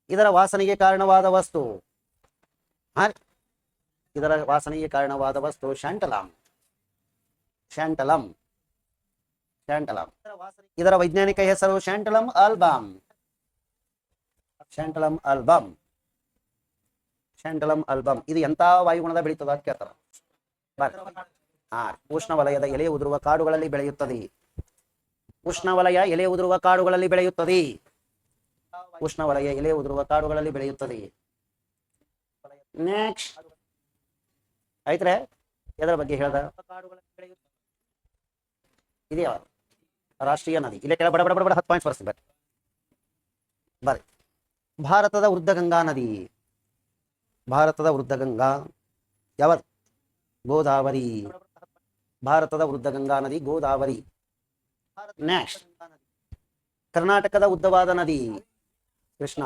ಇದರ ವಾಸನೆಗೆ ಕಾರಣವಾದ ವಸ್ತು, ಇದರ ವಾಸನೆಗೆ ಕಾರಣವಾದ ವಸ್ತು ಶಾಂಟಲಂ, ಶಾಂಟಲಂ, ಶಾಂಟಲಂ. ಇದರ ವೈಜ್ಞಾನಿಕ ಹೆಸರು ಶಾಂಟಲಂ ಆಲ್ಬಮ್, ಶಾಂಟಲಂ ಆಲ್ಬಮ್, ಶಾಂಟಲಂ ಆಲ್ಬಮ್. ಇದು ಎಂತ ವಾಯುಗುಣದ ಬೆಳೀತದ ಅಂತ ಕೇಳ್ತಾರ. ಉಷ್ಣವಲಯದ ಎಲೆ ಉದುರುವ ಕಾಡುಗಳಲ್ಲಿ ಬೆಳೆಯುತ್ತದೆ, ಉಷ್ಣವಲಯ ಎಲೆ ಉದುರುವ ಕಾಡುಗಳಲ್ಲಿ ಬೆಳೆಯುತ್ತದೆ, ಉಷ್ಣವಲಯ ಎಲೆ ಉದುರುವ ಕಾಡುಗಳಲ್ಲಿ ಬೆಳೆಯುತ್ತದೆ. ನೆಕ್ಸ್ಟ್ ಆಯ್ತ್ರೆ. ಎದರ ಬಗ್ಗೆ ಹೇಳ್ದ, ಇದೆಯಾ ರಾಷ್ಟ್ರೀಯ ನದಿ. ಇಲ್ಲೇ ಕೆಳ ಬಡ ಬಡ ಬಡ 10 ಪಾಯಿಂಟ್ಸ್ ಬರ್ತೀನಿ ಬರ್ರಿ. ಭಾರತದ ವೃದ್ಧಗಂಗಾ ನದಿ, ಭಾರತದ ವೃದ್ಧಗಂಗಾ ಯಾವುದು, ಗೋದಾವರಿ, ಭಾರತದ ವೃದ್ಧ ಗಂಗಾ ನದಿ ಗೋದಾವರಿ. ನೆಕ್ಸ್ಟ್, ಕರ್ನಾಟಕದ ಉದ್ದವಾದ ನದಿ ಕೃಷ್ಣ.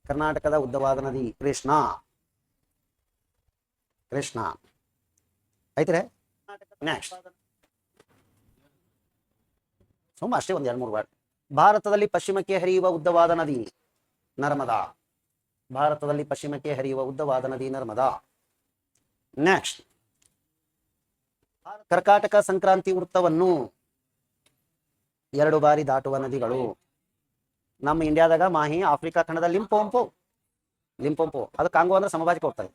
ಕರ್ನಾಟಕದ ಉದ್ದವಾದ ನದಿ ಕೃಷ್ಣ. ಕೃಷ್ಣ ಐತ್ರೆ. ನೆಕ್ಸ್ಟ್, ಸುಮ್ಮ ಅಷ್ಟೇ ಒಂದ್ 2-3 ವರ್ಡ್. ಭಾರತದಲ್ಲಿ ಪಶ್ಚಿಮಕ್ಕೆ ಹರಿಯುವ ಉದ್ದವಾದ ನದಿ ನರ್ಮದಾ. ಭಾರತದಲ್ಲಿ ಪಶ್ಚಿಮಕ್ಕೆ ಹರಿಯುವ ಉದ್ದವಾದ ನದಿ ನರ್ಮದಾ. ನೆಕ್ಸ್ಟ್, ಕರ್ಕಾಟಕ ಸಂಕ್ರಾಂತಿ ವೃತ್ತವನ್ನು 2 ಬಾರಿ ದಾಟುವ ನದಿಗಳು. ನಮ್ಮ ಇಂಡಿಯಾದಾಗ ಮಾಹಿ, ಆಫ್ರಿಕಾ ಖಂಡದ ಲಿಂಪೋಂಪೋ. ಲಿಂಪೋಂಪೋ ಅದು ಕಾಂಗೋ ಅಂದ್ರೆ ಸಮಭಾಜಕ ಹೋಗ್ತದೆ.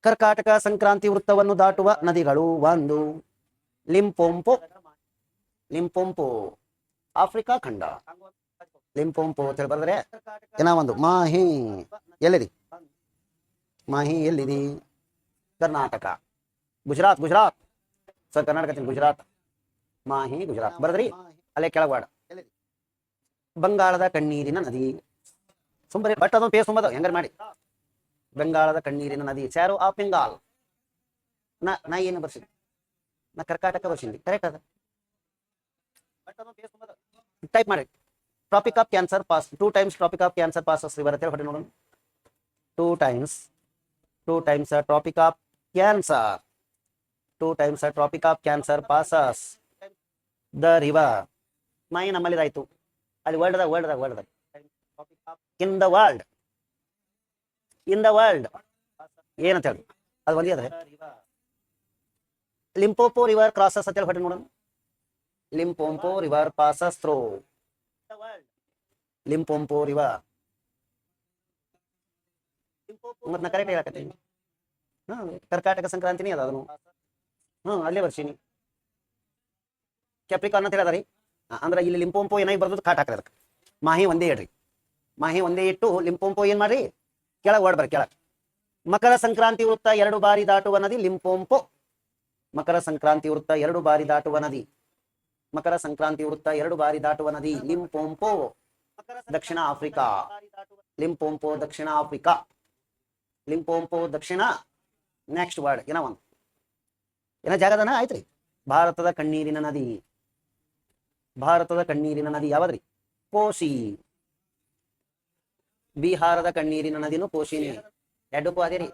ಕರ್ಕಾಟಕ ಸಂಕ್ರಾಂತಿ ವೃತ್ತವನ್ನು ದಾಟುವ ನದಿಗಳು 1 ಲಿಂಪೋಂಪೋ. ಲಿಂಪೋಂಪೋ ಆಫ್ರಿಕಾ ಖಂಡ. ಲಿಂಪೋಂಪೋ ಅಂತ ಹೇಳಿ ಬರೆದ್ರೆ ಏನ ಒಂದು ಮಾಹಿ ಎಲ್ಲಿದೆ? ಮಾಹಿ ಎಲ್ಲಿದೆ? ಕರ್ನಾಟಕ. ಗುಜರಾತ್. ಗುಜರಾತ್ ಸರ್, ಕರ್ನಾಟಕ ಗುಜರಾತ್. ಮಾಹಿ ಗುಜರಾತ್ ಬರದ್ರಿ. ಅಲ್ಲೇ ಕೆಳಗವಾಡ ಬಂಗಾಳದ ಕಣ್ಣೀರಿನ ನದಿ. ಸುಂಬರಿ ಬಟ್ ಅದೊಂದು ಪೇ ಸುಂಬದ ಹೆಂಗಾರ ಮಾಡಿ. ಬಂಗಾಳದ ಕಣ್ಣೀರಿನ ನದಿ ಸ್ಯಾರೋ ಆಫ್ ಬೆಂಗಾಲ್. ನಾ ಏನು ಬರ್ಸಿದ್ವಿ? ನಾ ಕರ್ಕಾಟಕ ಬರ್ಸಿದ್ವಿ. ಕರೆಕ್ಟ್ ಅದ. ಟೈಪ್ ಮಾಡಿ. Tropic of cancer pass 2 times tropic of cancer passes river ಅಂತ ಹೊಡಿ ನೋಡೋಣ. 2 times tropic of cancer. 2 times tropic of cancer passes the river. Mahi ನಮ್ಮಲ್ಲಿ ಆಯ್ತು. ಅಲ್ಲಿ world in the world. In the world ಏನಂತ ಹೇಳಿ ಅದು ಒಂದೇ ಅದ್ರೆ. ಲಿಂಪೋಪೋ ರಿವರ್ ಕ್ರಾಸಸ್ ಅಂತ ಹೇಳಿ ಹೊಡಿ ನೋಡೋಣ. ಲಿಂಪೋಂಪೋ ರಿವರ್ ಪಾಸಸ್ ಥ್ರೂ ಲಿಂಪೋಂಪೋ ರಿವರ್. ಮತ್ ನಾ ಕರೆಕ್ಟ್ ಹೇಳಕತ್ತೀನಿ. ಕರ್ಕಾಟಕ ಸಂಕ್ರಾಂತಿನೇ ಅದ ಅದನ್ನು. ಅಲ್ಲೇ ಬರ್ಸೀನಿ. ಕ್ಯಾಪ್ರಿಕಾನ್ ಅಂತ ಹೇಳದ್ರಿ. ಅಂದ್ರೆ ಇಲ್ಲಿ ಲಿಂಪೋಂಪೋ ಏನಾಗಿ ಬರ್ದು ಕಾಟ್ ಹಾಕ್ರಿ. ಅದಕ್ಕೆ ಮಾಹಿ ಒಂದೇ ಇಡ್ರಿ. ಮಾಹಿ ಒಂದೇ ಇಟ್ಟು ಲಿಂಪೋಂಪೋ ಏನ್ ಮಾಡ್ರಿ ಕೆಳಗೆ ಓಡ್ ಬರ್ರಿ ಕೆಳಗೆ. ಮಕರ ಸಂಕ್ರಾಂತಿ ವೃತ್ತ 2 ಬಾರಿ ದಾಟುವ ನದಿ ಲಿಂಪೋಂಪೋ. ಮಕರ ಸಂಕ್ರಾಂತಿ ವೃತ್ತ 2 ಬಾರಿ ದಾಟುವ ನದಿ. ಮಕರ ಸಂಕ್ರಾಂತಿ ವೃತ್ತ 2 ಬಾರಿ ದಾಟುವ ನದಿ ಲಿಂಪೋಂಪೋ ದಕ್ಷಿಣ ಆಫ್ರಿಕಾ. ಲಿಂಪೋಂಪೋ ದಕ್ಷಿಣ ಆಫ್ರಿಕಾ. ಲಿಂಪೋಂಪೋ ದಕ್ಷಿಣ. ನೆಕ್ಸ್ಟ್ ವರ್ಡ್ ಏನ ಒಂದು ಏನ ಜಾಗದನ ಆಯ್ತ್ರಿ. ಭಾರತದ ಕಣ್ಣೀರಿನ ನದಿ. ಭಾರತದ ಕಣ್ಣೀರಿನ ನದಿ ಯಾವದ್ರಿ? ಕೋಸಿ. ಬಿಹಾರದ ಕಣ್ಣೀರಿನ ನದಿನೂ ಕೋಸಿನಿ. ಎರಡಕ್ಕೂ ಅದೇ ರೀ.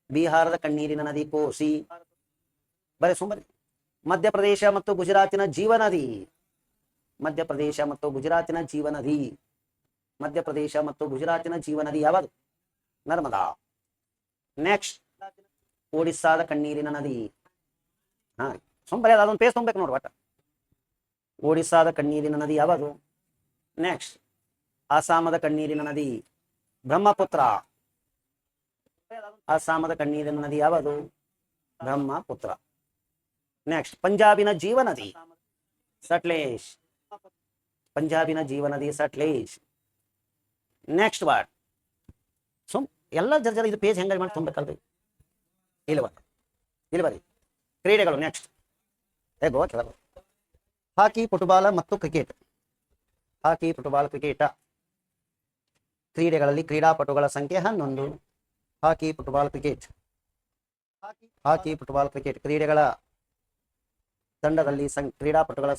ಬಿಹಾರದ ಕಣ್ಣೀರಿನ ನದಿ ಕೋಸಿ. ಬರೀ ಸುಮ್ಮನೆ. ಮಧ್ಯಪ್ರದೇಶ ಮತ್ತು ಗುಜರಾತಿನ ಜೀವನದಿ. ಮಧ್ಯಪ್ರದೇಶ ಮತ್ತು ಗುಜರಾತಿನ ಜೀವನದಿ. ಮಧ್ಯಪ್ರದೇಶ ಮತ್ತು ಗುಜರಾತಿನ ಜೀವನದಿ ಯಾವುದು? ನರ್ಮದಾ. ನೆಕ್ಸ್ಟ್, ಒಡಿಸ್ಸಾದ ಕಣ್ಣೀರಿನ ನದಿ. ಸುಮ್ಮನೆ ಅದೊಂದು ಪೇಸ್ ತುಂಬೇಕು ನೋಡಿ ಒಟ್ಟ. ಒಡಿಸ್ಸಾದ ಕಣ್ಣೀರಿನ ನದಿ ಯಾವುದು? ನೆಕ್ಸ್ಟ್, ಅಸ್ಸಾಮದ ಕಣ್ಣೀರಿನ ನದಿ ಬ್ರಹ್ಮಪುತ್ರ. ಅಸ್ಸಾಮದ ಕಣ್ಣೀರಿನ ನದಿ ಯಾವುದು? ಬ್ರಹ್ಮಪುತ್ರ. ನೆಕ್ಸ್ಟ್, ಪಂಜಾಬಿನ ಜೀವನದಿ ಸಟ್ಲೇಜ್. ಪಂಜಾಬಿನ ಜೀವನದಿ ಸಟ್ಲೇಜ್. ನೆಕ್ಸ್ಟ್ ವರ್ಡ್ ಎಲ್ಲ ಜರ ಇದು ಪೇಜ್ ಹೆಂಗ ಮಾಡಿ ತುಂಬಬೇಕಲ್ರಿ. ಇಲ್ಲಿ ಬರ್ರಿ ಕ್ರೀಡೆಗಳು. ನೆಕ್ಸ್ಟ್, ಹಾಕಿ, ಫುಟ್ಬಾಲ್ ಮತ್ತು ಕ್ರಿಕೆಟ್. ಹಾಕಿ, ಫುಟ್ಬಾಲ್, ಕ್ರಿಕೆಟ್ ಕ್ರೀಡೆಗಳಲ್ಲಿ ಕ್ರೀಡಾಪಟುಗಳ ಸಂಖ್ಯೆ 11. ಹಾಕಿ, ಫುಟ್ಬಾಲ್, ಕ್ರಿಕೆಟ್. ಹಾಕಿ, ಫುಟ್ಬಾಲ್, ಕ್ರಿಕೆಟ್ ಕ್ರೀಡೆಗಳ ತಂಡದಲ್ಲಿ ಕ್ರೀಡಾಪಟುಗಳ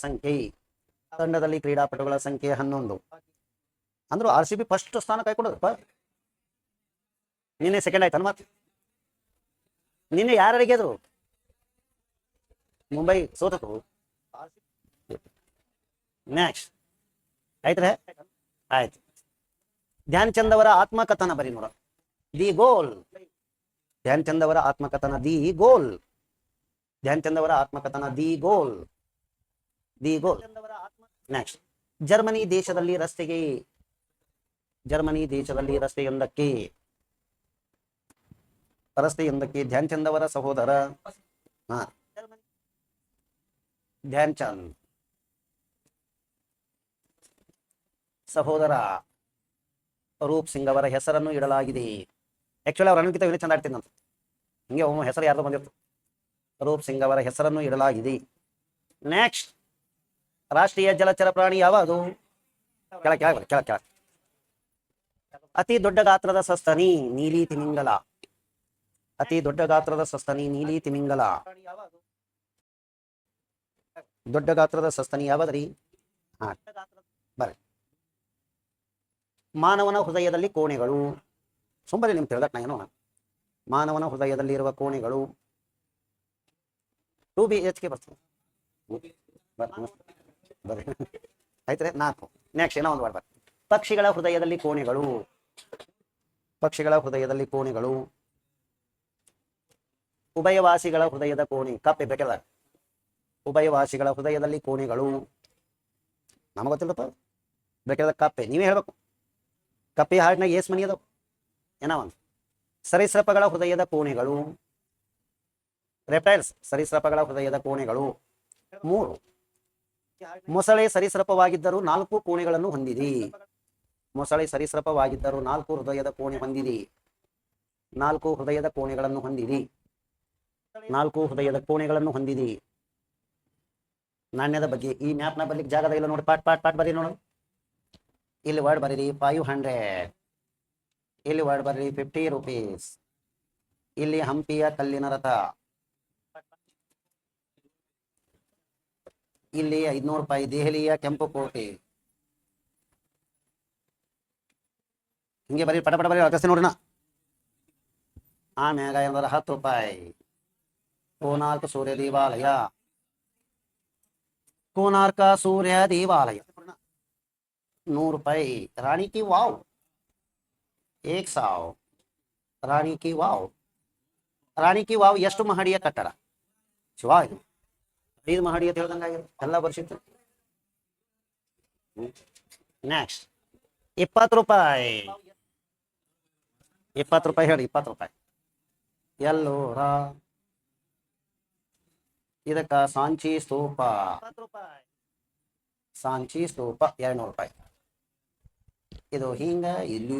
ಸಂಖ್ಯೆ 11. ಅಂದ್ರು RCB ಫಸ್ಟ್ ಸ್ಥಾನ ಕಾಯ್ಕೊಡೋದಪ್ಪ. ನಿನ್ನೆ ಸೆಕೆಂಡ್ ಆಯ್ತು ಮತ್ತೆ. ನಿನ್ನೆ ಯಾರಿಗೆ ಗೆದ್ರು? ಮುಂಬೈ ಸೋತತು. ನೆಕ್ಸ್ಟ್ ಆಯ್ತ್ರೆ. ಆಯ್ತು. ಧ್ಯಾನ್ ಚಂದ್ ಅವರ ಆತ್ಮಕಥನ ಬರೀ ನೋಡ. ದಿ ಗೋಲ್. ಧ್ಯಾನ್ ಚಂದ್ ಅವರ ಆತ್ಮಕಥನ ದಿ ಗೋಲ್. ಧ್ಯಾನ್ ಚಂದ್ ಅವರ ಆತ್ಮಕಥನ the goal. The goal. Next, Germany ದೇಶದಲ್ಲಿ ರಸ್ತೆಯೊಂದಕ್ಕೆ ಧ್ಯಾನ್ ಚಂದ್ ಅವರ ಸಹೋದರ ಧ್ಯಾನ್ ಚಂದ್ ಸಹೋದರ ರೂಪ್ ಸಿಂಗ್ ಅವರ ಹೆಸರನ್ನು ಇಡಲಾಗಿದೆ. ಆಕ್ಚುಲಿ ಅವ್ರ ಅನ್ನಕ್ಕಿಂತ ಚಂದ ಆಡ್ತಿದ್ದಂತ. ಹಿಂಗೆ ಒಮ್ಮೆ ಹೆಸರು ಯಾರ್ದೋ ಬಂದಿರ್ತು. ರೂಪ್ ಸಿಂಗ್ ಅವರ ಹೆಸರನ್ನು ಇಡಲಾಗಿದೆ. ನೆಕ್ಸ್ಟ್, ರಾಷ್ಟ್ರೀಯ ಜಲಚರ ಪ್ರಾಣಿ ಯಾವುದು? ಕೆಳ. ಅತಿ ದೊಡ್ಡ ಗಾತ್ರದ ಸಸ್ತನಿ ನೀಲಿ ತಿಮಿಂಗಲ. ಅತಿ ದೊಡ್ಡ ಗಾತ್ರದ ಸಸ್ತನಿ ನೀಲಿ ತಿಮಿಂಗಲ. ದೊಡ್ಡ ಗಾತ್ರದ ಸಸ್ತನಿ ಯಾವದ್ರಿ? ಹಾ, ಬರ್ರಿ. ಮಾನವನ ಹೃದಯದಲ್ಲಿ ಕೋಣೆಗಳು. ಸುಮ್ಮನೆ ನಿಮ್ಗೆ ತಿಳಿದಕ್ಕೆ ಏನೋ. ಮಾನವನ ಹೃದಯದಲ್ಲಿ ಇರುವ ಕೋಣೆಗಳು 2 BHK ಬರ್ತದೆ. ಬರ್ರಿ ಆಯ್ತ್ರೆ 4. ನೆಕ್ಸ್ಟ್ ಏನೋ ಒಂದು ಬರ್ರಿ. ಪಕ್ಷಿಗಳ ಹೃದಯದಲ್ಲಿ ಕೋಣೆಗಳು. ಪಕ್ಷಿಗಳ ಹೃದಯದಲ್ಲಿ ಕೋಣೆಗಳು. ಉಭಯವಾಸಿಗಳ ಹೃದಯದ ಕೋಣೆ ಕಪ್ಪೆ ಬೇಕಲ್ಲ. ಉಭಯವಾಸಿಗಳ ಹೃದಯದಲ್ಲಿ ಕೋಣೆಗಳು. ನಮಗೆ ಗೊತ್ತಿಲ್ಲಪ್ಪ. ಬೇಕಾದ ಕಪ್ಪೆ ನೀವೇ ಹೇಳ್ಬೇಕು. ಕಪ್ಪೆ ಹಾಡಿನಾಗ ಏಸ್ ಮನಿ ಅದಾವ ಏನೋ ಒಂದು. ಸರೀಸೃಪಗಳ ಹೃದಯದ ಕೋಣೆಗಳು. ರೆಪ್ಟೈಲ್ಸ್ ಸರೀಸೃಪಗಳ ಹೃದಯದ ಕೋಣೆಗಳು 3. ಮೊಸಳೆ ಸರೀಸೃಪವಾಗಿದ್ದರೂ 4 ಕೋಣೆಗಳನ್ನು ಹೊಂದಿದೆ. ಮೊಸಳೆ ಸರೀಸೃಪವಾಗಿದ್ದರೂ 4 ಹೃದಯದ ಕೋಣೆ ಹೊಂದಿದೆ. 4 ಹೃದಯದ ಕೋಣೆಗಳನ್ನು ಹೊಂದಿದೆ. 4 ಹೃದಯದ ಕೋಣೆಗಳನ್ನು ಹೊಂದಿದೆ. ನಾಣ್ಯದ ಬಗ್ಗೆ ಈ ಮ್ಯಾಪ್ನ ಬರ್ಲಿಕ್ಕೆ ಜಾಗದ ಇಲ್ಲ ನೋಡಿ. ಪಾಟ್ ಬರೀ ನೋಡು. ಇಲ್ಲಿ ವರ್ಡ್ ಬರೀರಿ 500. ಇಲ್ಲಿ ವರ್ಡ್ ಬರೀರಿ 50 ರೂಪೀಸ್. ಇಲ್ಲಿ ಹಂಪಿಯ ಕಲ್ಲಿನ ರಥ. ಇಲ್ಲಿ 500 ರೂಪಾಯಿ ದೆಹಲಿಯ ಕೆಂಪು ಕೋಟೆ. ಹಿಂಗೆ ಬರೀ ಪಟ ಬರೀ ಅಗಸ್ತಿ ನೋಡ್ರಿ. ಆಮ್ಯಾಗ 10 ರೂಪಾಯಿ ಕೋನಾರ್ಕ ಸೂರ್ಯ ದೇವಾಲಯ. ಕೋನಾರ್ಕ ಸೂರ್ಯ ದೇವಾಲಯ 100 ರೂಪಾಯಿ. ರಾಣಿ ಕಿ ವಾವ್ 100. ರಾಣಿ ಕಿ ವಾವ್. ರಾಣಿ ಕಿ ವಾವ್ ಎಷ್ಟು ಮಹಡಿಯ ಕಟ್ಟಡ? ಶಿವ ಇದು 5 ಮಹಡಿ ಅಂತ ಹೇಳ್ದಂಗಾಗಿದೆ ಎಲ್ಲ ಬರ್ಸಿತ್ತು. ನೆಕ್ಸ್ಟ್ 20 ರೂಪಾಯಿ. 20 ರೂಪಾಯಿ ಹೇಳಿ. 20 ರೂಪಾಯಿ ಎಲ್ಲೋರ. ಇದಕ್ಕ ಸಾಂಚಿ ಸ್ತೂಪ. ಸಾಂಚಿ ಸ್ತೂಪ 200 ರೂಪಾಯಿ. ಇದು ಹಿಂಗ ಇಲ್ಲಿ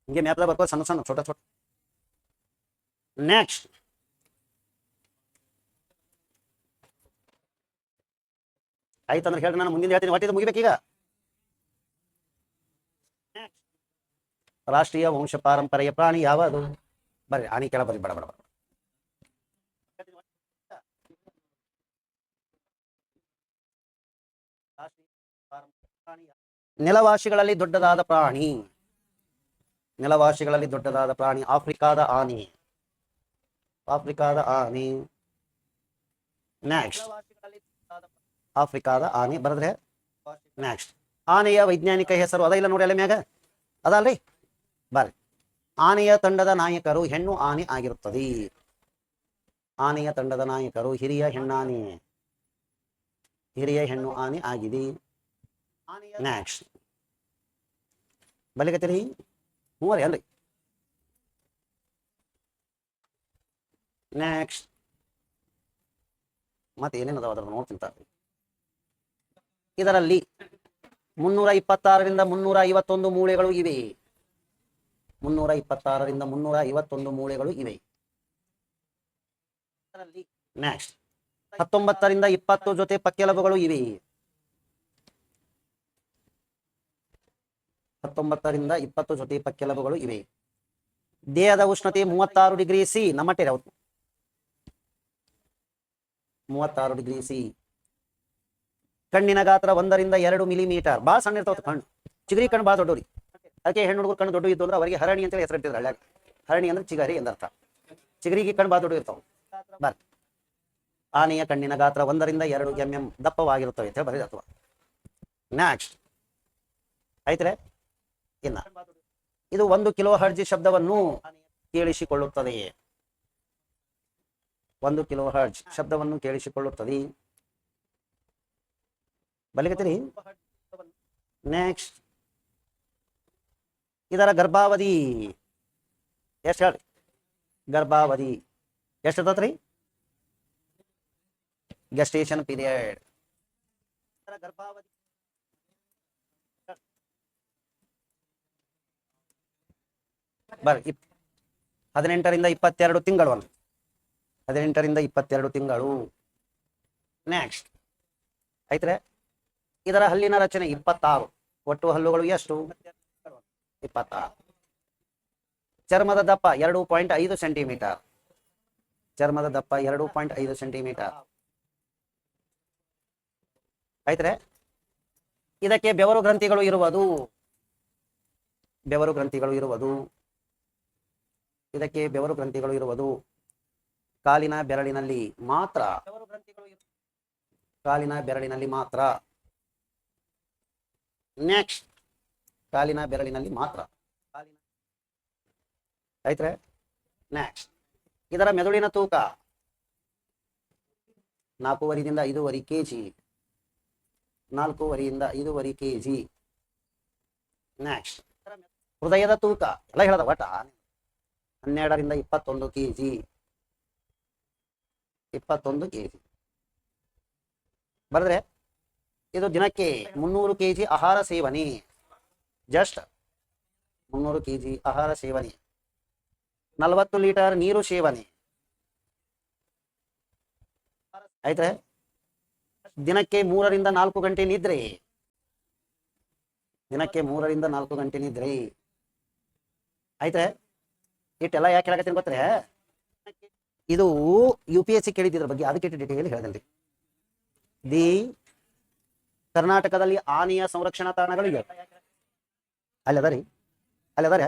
ಹಿಂಗೆ ಮ್ಯಾಪ್ದಾಗ ಬರ್ಬೋದು ಸಣ್ಣ ಸಣ್ಣ ಛೋಟ ಛೋಟ. ನೆಕ್ಸ್ಟ್ ಆಯ್ತಂದ್ರೆ ಹೇಳ್ರಿ, ನಾನು ಮುಂದಿನ ಹೇಳ್ತೀನಿ. ಒಟ್ಟಿದ್ದು ಮುಗಿಬೇಕೀಗ. ರಾಷ್ಟ್ರೀಯ ವಂಶ ಪಾರಂಪರೆಯ ಪ್ರಾಣಿ ಯಾವುದು? ಬರ್ರಿ ಆನಿ ಕೆಳ ಬರ್ರಿ. ಬಡ ನೆಲವಾಸಿಗಳಲ್ಲಿ ದೊಡ್ಡದಾದ ಪ್ರಾಣಿ. ನೆಲವಾಸಿಗಳಲ್ಲಿ ದೊಡ್ಡದಾದ ಪ್ರಾಣಿ ಆಫ್ರಿಕಾದ ಆನೆ. ಆಫ್ರಿಕಾದ ಆನೆ. ನೆಕ್ಸ್ಟ್ ಆಫ್ರಿಕಾದ ಆನೆ ಬರದ್ರೆ. ನೆಕ್ಸ್ಟ್ ಆನೆಯ ವೈಜ್ಞಾನಿಕ ಹೆಸರು ಅದ ಇಲ್ಲ ನೋಡಿ ಅಲ್ಲ ಮ್ಯಾಗ ಅದಲ್ರಿ. ಬರ್ರಿ. ಆನೆಯ ತಂಡದ ನಾಯಕರು ಹೆಣ್ಣು ಆನೆ ಆಗಿರುತ್ತದೆ. ಆನೆಯ ತಂಡದ ನಾಯಕರು ಹಿರಿಯ ಹೆಣ್ಣಾನೆ. ಹಿರಿಯ ಹೆಣ್ಣು ಆನೆ ಆಗಿದೆ. ನೆಕ್ಸ್ಟ್ ಬಲಿಕತ್ತೀರಿ 3 ಅಲ್ರಿ. ನೆಕ್ಸ್ಟ್ ಮತ್ತೆ ಏನೇನದಾವ ಅದ್ರ ನೋಡ್ತಿಂತಾರೆ. ಇದರಲ್ಲಿ 326ರಿಂದ 351 ಮೂಳೆಗಳು ಇವೆ. 326ರಿಂದ 351 ಮೂಳೆಗಳು ಇವೆ. ನೆಕ್ಸ್ಟ್ 19ರಿಂದ 20 ಜೊತೆ ಪಕ್ಕೆಲುಬುಗಳು ಇವೆ. 19ರಿಂದ 20 ಜೊತೆ ಪಕ್ಕೆಲುಬುಗಳು ಇವೆ. ದೇಹದ ಉಷ್ಣತೆ 36 ಡಿಗ್ರಿ ಸಿ. ನಮ್ಮಟ್ಟೆ 36 degree C. ಕಣ್ಣಿನ ಗಾತ್ರ 1ರಿಂದ 2 ಮಿಲಿಮೀಟರ್. ಭಾಳ ಸಣ್ಣ ಇರ್ತಾವ ಕಣ್ಣು. ಚಿಗರಿ ಕಣ್ಣು ಭಾಳ ದೊಡ್ಡವ್ರಿ. ಅದಕ್ಕೆ ಹೆಣ್ಣು ಹುಡುಗರು ಕಣ್ಣು ದೊಡ್ಡ ಇದ್ದು ಅಂದ್ರೆ ಅವರಿಗೆ ಹರಣಿ ಅಂತೇಳಿ ಹೆಸರಿಟ್ಟಿದ್ರು ಹಳ್ಳ್ಯಾಗ. ಹರಣಿ ಅಂದ್ರೆ ಚಿಗರಿ ಎಂದರ್ಥ. ಚಿಗರಿಗೆ ಕಣ್ಣು ಭಾಳ ದೊಡ್ಡ ಇರ್ತಾವ. ಬರ್ ಆನೆಯ ಕಣ್ಣಿನ ಗಾತ್ರ 1ರಿಂದ 2 mm ದಪ್ಪವಾಗಿರುತ್ತವೆ ಅಂತ ಬರೀ ಅಥವಾ. ನೆಕ್ಸ್ಟ್ ಆಯ್ತ್ರೆ. ಇನ್ನ ಇದು 1 ಕಿಲೋ ಹರ್ಜ್ ಶಬ್ದವನ್ನು ಕೇಳಿಸಿಕೊಳ್ಳುತ್ತದೆ. 1 ಕಿಲೋ ಹರ್ಜ್ ಶಬ್ದವನ್ನು ಕೇಳಿಸಿಕೊಳ್ಳುತ್ತದೆ. ಬಲಿಕತ್ತೀರಿ. ನೆಕ್ಸ್ಟ್ ಇದರ ಗರ್ಭಾವಧಿ ಎಷ್ಟು ಹೇಳಿ? ಗರ್ಭಾವಧಿ ಎಷ್ಟು ಇರ್ತತ್ರಿ? Gestation period. ಗರ್ಭಾವಧಿ ಬರ್ರಿ 18ರಿಂದ 22 ತಿಂಗಳು. 18ರಿಂದ 22 ತಿಂಗಳು. ನೆಕ್ಸ್ಟ್ ಆಯ್ತ್ರೆ. ಇದರ ಹಲ್ಲಿನ ರಚನೆ 26. ಒಟ್ಟು ಹಲ್ಲುಗಳು ಎಷ್ಟು? 26. ಚರ್ಮದ ದಪ್ಪ 2.5 ಸೆಂಟಿಮೀಟರ್. ಚರ್ಮದ ದಪ್ಪ 2.5 ಸೆಂಟಿಮೀಟರ್. ಆಯ್ತ್ರೆ. ಇದಕ್ಕೆ ಬೆವರು ಗ್ರಂಥಿಗಳು ಇರುವುದು, ಬೆವರು ಗ್ರಂಥಿಗಳು ಇರುವುದು, ಇದಕ್ಕೆ ಬೆವರು ಗ್ರಂಥಿಗಳು ಇರುವುದು ಕಾಲಿನ ಬೆರಳಿನಲ್ಲಿ ಮಾತ್ರ, ಕಾಲಿನ ಬೆರಳಿನಲ್ಲಿ ಮಾತ್ರ. ನೆಕ್ಸ್ಟ್, ಕಾಲಿನ ಬೆರಳಿನಲ್ಲಿ ಮಾತ್ರ. ಆಯ್ತ್ರೆ. ನೆಕ್ಸ್ಟ್, ಇದರ ಮೆದುಳಿನ ತೂಕ 4.5ರಿಂದ 5.5 kg, 4.5ರಿಂದ 5.5 kg. ನೆಕ್ಸ್ಟ್, ಹೃದಯದ ತೂಕ ಎಲ್ಲ ಹೇಳದ ಒಟ್ಟ 12ರಿಂದ 21 kg, 21 kg. ಬರೆದ್ರೆ ಇದು ದಿನಕ್ಕೆ 300 kg ಆಹಾರ ಸೇವನೆ, ಜಸ್ಟ್ 300 kg ಆಹಾರ ಸೇವನೆ, 40 ಲೀಟರ್ ನೀರು ಸೇವನೆ. ಆಯ್ತ್ರೆ. ದಿನಕ್ಕೆ 3ರಿಂದ 4 ಗಂಟೆ ನಿದ್ರೆ, ದಿನಕ್ಕೆ 3ರಿಂದ 4 ಗಂಟೆ ನಿದ್ರೆ. ಆಯ್ತ್ರೆ. ಇಟ್ಟೆಲ್ಲ ಯಾಕೆ ಹೇಳಕತ್ತೀನಿ ಗೊತ್ತರೆ, ಇದು UPSC ಕೇಳಿದ್ರ ಬಗ್ಗೆ, ಅದಕ್ಕೆ ಡೀಟೇಲ್ ಹೇಳಿದ್ರಿ. ದಿ ಕರ್ನಾಟಕದಲ್ಲಿ ಆನೆಯ ಸಂರಕ್ಷಣಾ ತಾಣಗಳು ಇದೆ, ಅಲ್ಲದರಿ ಅಲ್ಲದರೆ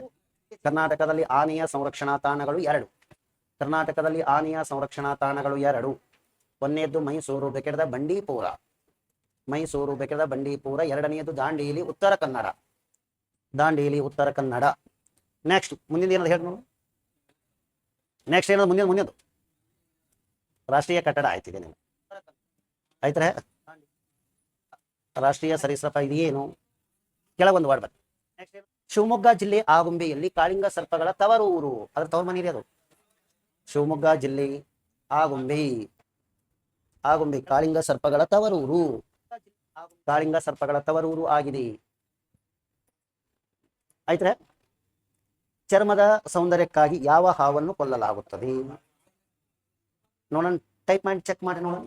ಕರ್ನಾಟಕದಲ್ಲಿ ಆನೆಯ ಸಂರಕ್ಷಣಾ ತಾಣಗಳು 2, ಕರ್ನಾಟಕದಲ್ಲಿ ಆನೆಯ ಸಂರಕ್ಷಣಾ ತಾಣಗಳು 2. ಒಂದನೇದ್ದು ಮೈಸೂರು ಬೆಕೆಟದ ಬಂಡೀಪುರ, ಮೈಸೂರು ಬೆಕೆಟದ ಬಂಡೀಪುರ. ಎರಡನೆಯದು ದಾಂಡೇಲಿ ಉತ್ತರ ಕನ್ನಡ, ದಾಂಡೇಲಿ ಉತ್ತರ ಕನ್ನಡ. ನೆಕ್ಸ್ಟ್ ಮುಂದಿನ ಏನದು ಹೇಳಿ ನೋಡಿ. ನೆಕ್ಸ್ಟ್ ಏನದು ಮುಂದಿನ ರಾಷ್ಟ್ರೀಯ ಕಟ್ಟಡ ಆಯ್ತಿದೆ ನೀವು. ಆಯ್ತ್ರೆ. ರಾಷ್ಟ್ರೀಯ ಸರೀಸೃಪ ಇದೇನು ಕೆಳಗೊಂದು ವಾರ್ಡ್ ಬನ್ನಿ. ಶಿವಮೊಗ್ಗ ಜಿಲ್ಲೆ ಆಗುಂಬೆಯಲ್ಲಿ ಕಾಳಿಂಗ ಸರ್ಪಗಳ ತವರೂರು, ಅದ್ರ ತವರ್ ಮನೆ ಅದು. ಶಿವಮೊಗ್ಗ ಜಿಲ್ಲೆ ಆಗುಂಬೆ, ಆಗುಂಬೆ ಕಾಳಿಂಗ ಸರ್ಪಗಳ ತವರೂರು, ಕಾಳಿಂಗ ಸರ್ಪಗಳ ತವರೂರು ಆಗಿದೆ. ಆಯ್ತ್ರೆ. ಚರ್ಮದ ಸೌಂದರ್ಯಕ್ಕಾಗಿ ಯಾವ ಹಾವನ್ನು ಕೊಲ್ಲಲಾಗುತ್ತದೆ ನೋಡೋಣ, ಟೈಪ್ ಮಾಡಿ ಚೆಕ್ ಮಾಡಿ ನೋಡೋಣ.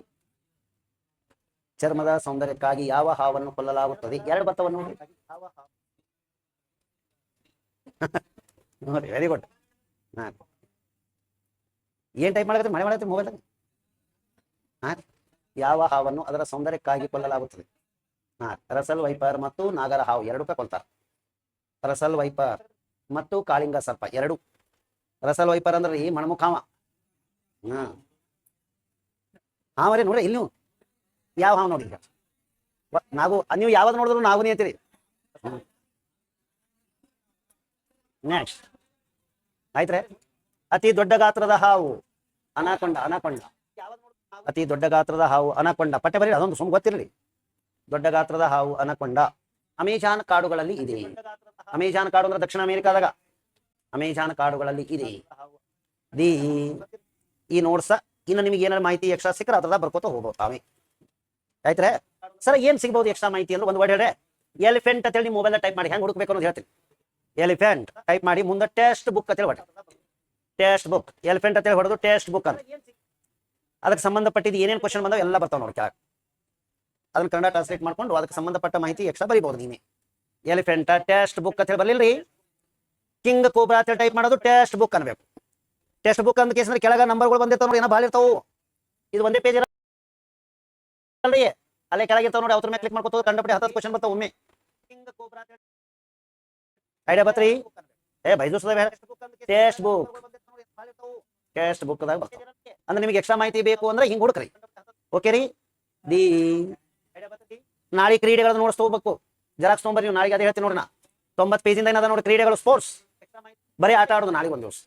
ಚರ್ಮದ ಸೌಂದರ್ಯಕ್ಕಾಗಿ ಯಾವ ಹಾವನ್ನು ಕೊಲ್ಲಲಾಗುತ್ತದೆ? 2 ಬರ್ತವ ನೋಡಿ. ನೋಡಿ, ವೆರಿ ಗುಡ್. ಏನ್ ಟೈಪ್ ಮಾಡಕತ್ತೀರಿ? ಮಳೆ ಮಾಡತ್ತೀರಿ ಮೊಬೈಲ್. ಯಾವ ಹಾವನ್ನು ಅದರ ಸೌಂದರ್ಯಕ್ಕಾಗಿ ಕೊಲ್ಲಲಾಗುತ್ತದೆ? ರಸಲ್ ವೈಪರ್ ಮತ್ತು ನಾಗರ ಹಾವು 2 ಕೊಲ್ತಾರೆ. ರಸಲ್ ವೈಪರ್ ಮತ್ತು ಕಾಳಿಂಗ ಸರ್ಪ 2. ರಸಲ್ ವೈಪರ್ ಅಂದ್ರೆ ಈ ಮಣಮುಖಾವ. ಹಾವರಿ ನೋಡ್ರಿ, ಇಲ್ಲಿ ನೀವು ಯಾವ ಹಾವು ನೋಡಿ. ನಾವು ನೀವು ಯಾವ್ದು ನೋಡಿದ್ರು ನಾವು ಅಂತೀರಿ. ನೆಕ್ಸ್ಟ್, ಆಯ್ತ್ರೆ. ಅತಿ ದೊಡ್ಡ ಗಾತ್ರದ ಹಾವು ಅನಾಕೊಂಡ, ಅನಾಕೊಂಡ. ಅತಿ ದೊಡ್ಡ ಗಾತ್ರದ ಹಾವು ಅನಾಕೊಂಡ. ಪಟ್ಟೆ ಬರೀ, ಅದೊಂದು ಸುಮ್ ಗೊತ್ತಿರಲಿ. ದೊಡ್ಡ ಗಾತ್ರದ ಹಾವು ಅನಾಕೊಂಡ ಅಮೆಜಾನ್ ಕಾಡುಗಳಲ್ಲಿ ಇದೆ. ಅಮೆಜಾನ್ ಕಾಡು ಅಂದ್ರೆ ದಕ್ಷಿಣ ಅಮೆರಿಕಾದಾಗ, ಅಮೆಜಾನ್ ಕಾಡುಗಳಲ್ಲಿ ಇದೆ. ಈ ನೋಡ್ಸ ಇನ್ನು ನಿಮಗೆ ಏನಾದ್ರು ಮಾಹಿತಿ ಎಕ್ಸ್ಟ್ರಾ ಸಿಕ್ಕರೆ ಅದ್ರದ ಬರ್ಕೋತ ಹೋಗ್ಬೋದು ತಾವೇ. ಆಯ್ತ್ರೆ. ಸರ್ ಏನ್ ಸಿಗ್ಬೋದು ಎಕ್ಸ್ಟ್ರಾ ಮಾಹಿತಿ ಅಂದ್ರೆ ಒಂದು ವರ್ಡ್ ಹೇಳ್ರೆ, ಎಲಿಫೆಂಟ್ ಅಂತೇಳಿ ನೀವು ಮೊಬೈಲ್ ಟೈಪ್ ಮಾಡಿ ಹೆಂಗ್ ಹುಡುಕ್ಬೇಕು ಅನ್ನೋದು ಹೇಳ್ತೀನಿ. ಎಲಿಫೆಂಟ್ ಟೈಪ್ ಮಾಡಿ, ಮುಂದೆ ಟೆಕ್ಸ್ಟ್ ಬುಕ್ ಅಂತೇಳಿ ಹೊಡೆ, ಟೆಕ್ಸ್ಟ್ ಬುಕ್. ಎಲಿಫೆಂಟ್ ಅಂತೇಳಿ ಹೊಡೆದು ಟೆಕ್ಸ್ಟ್ ಬುಕ್ ಅಂತ, ಅದಕ್ಕೆ ಸಂಬಂಧಪಟ್ಟಿದ್ದು ಏನೇನು ಕ್ವಶನ್ ಬಂದಾವ ಎಲ್ಲ ಬರ್ತಾವ ನೋಡಿ ಕೆಳಗೆ. ಅದನ್ನ ಕನ್ನಡ ಟ್ರಾನ್ಸ್ಲೇಟ್ ಮಾಡ್ಕೊಂಡು ಅದಕ್ಕೆ ಸಂಬಂಧಪಟ್ಟ ಮಾಹಿತಿ ಎಕ್ಸ್ಟ್ರಾ ಬರಿಬಹುದು ನೀನೆ. ಎಲಿಫೆಂಟ್ ಟೆಕ್ಸ್ಟ್ ಬುಕ್ ಅಂತ ಹೇಳಿ ಬರ್ಲಿಲ್ರಿ. ಕಿಂಗ್ ಕೋಬ್ರಾ ಅಂತ ಟೈಪ್ ಮಾಡೋದು ಟೆಕ್ಸ್ಟ್ ಬುಕ್ ಅನ್ಬೇಕು. ಟೆಕ್ಸ್ಟ್ ಬುಕ್ ಅಂದ ಕೇಸ್ ಕೆಳಗ ನಂಬರ್ಗಳು ಬಂದಿರ್ತಾವ ನೋಡಿ, ಏನೋ ಭಾಳ ಇರ್ತಾವು. ಇದು ಒಂದೇ ಪೇಜ್ ಅಲ್ರಿ, ಅಲ್ಲೇ ಕೆಳಗಿರ್ತಾವ ನೋಡಿ, ಅವ್ರ ಮೇಲೆ ಕ್ಲಿಕ್ ಮಾಡ್ಕೋತ ಕಂಡಪಟ್ಟಿ 10 ಕ್ವಶನ್ ಬರ್ತಾವ ಒಮ್ಮೆ. ಐಡಿಯಾ ಬತ್ರಿ? Byju's textbook, textbook ಅಂದ್ರೆ ನಿಮಗೆ ಎಕ್ಸ್ಟ್ರಾ ಮಾಹಿತಿ ಬೇಕು ಅಂದ್ರೆ ಹಿಂಗ್ ಹುಡುಕ್ರಿ. ಓಕೆ ರೀ. ನಾಳೆ ಕ್ರೀಡೆಗಳನ್ನ ನೋಡಿಸ್ತಾ ಹೋಗ್ಬೇಕು. ಜೆರಾಕ್ಸ್ ತೊಗೊಂಬರ್ರಿ ನೀವು, ನಾಳೆಗೆ ಅದೇ ಹೇಳ್ತೀನಿ ನೋಡೋಣ. 90 ಪೇಜಿಂದ ಏನದ ನೋಡಿ ಕ್ರೀಡೆಗಳು, ಸ್ಪೋರ್ಟ್ಸ್, ಬರೀ ಆಟ ಆಡೋದು ನಾಳೆ ಒಂದು ದಿವಸ.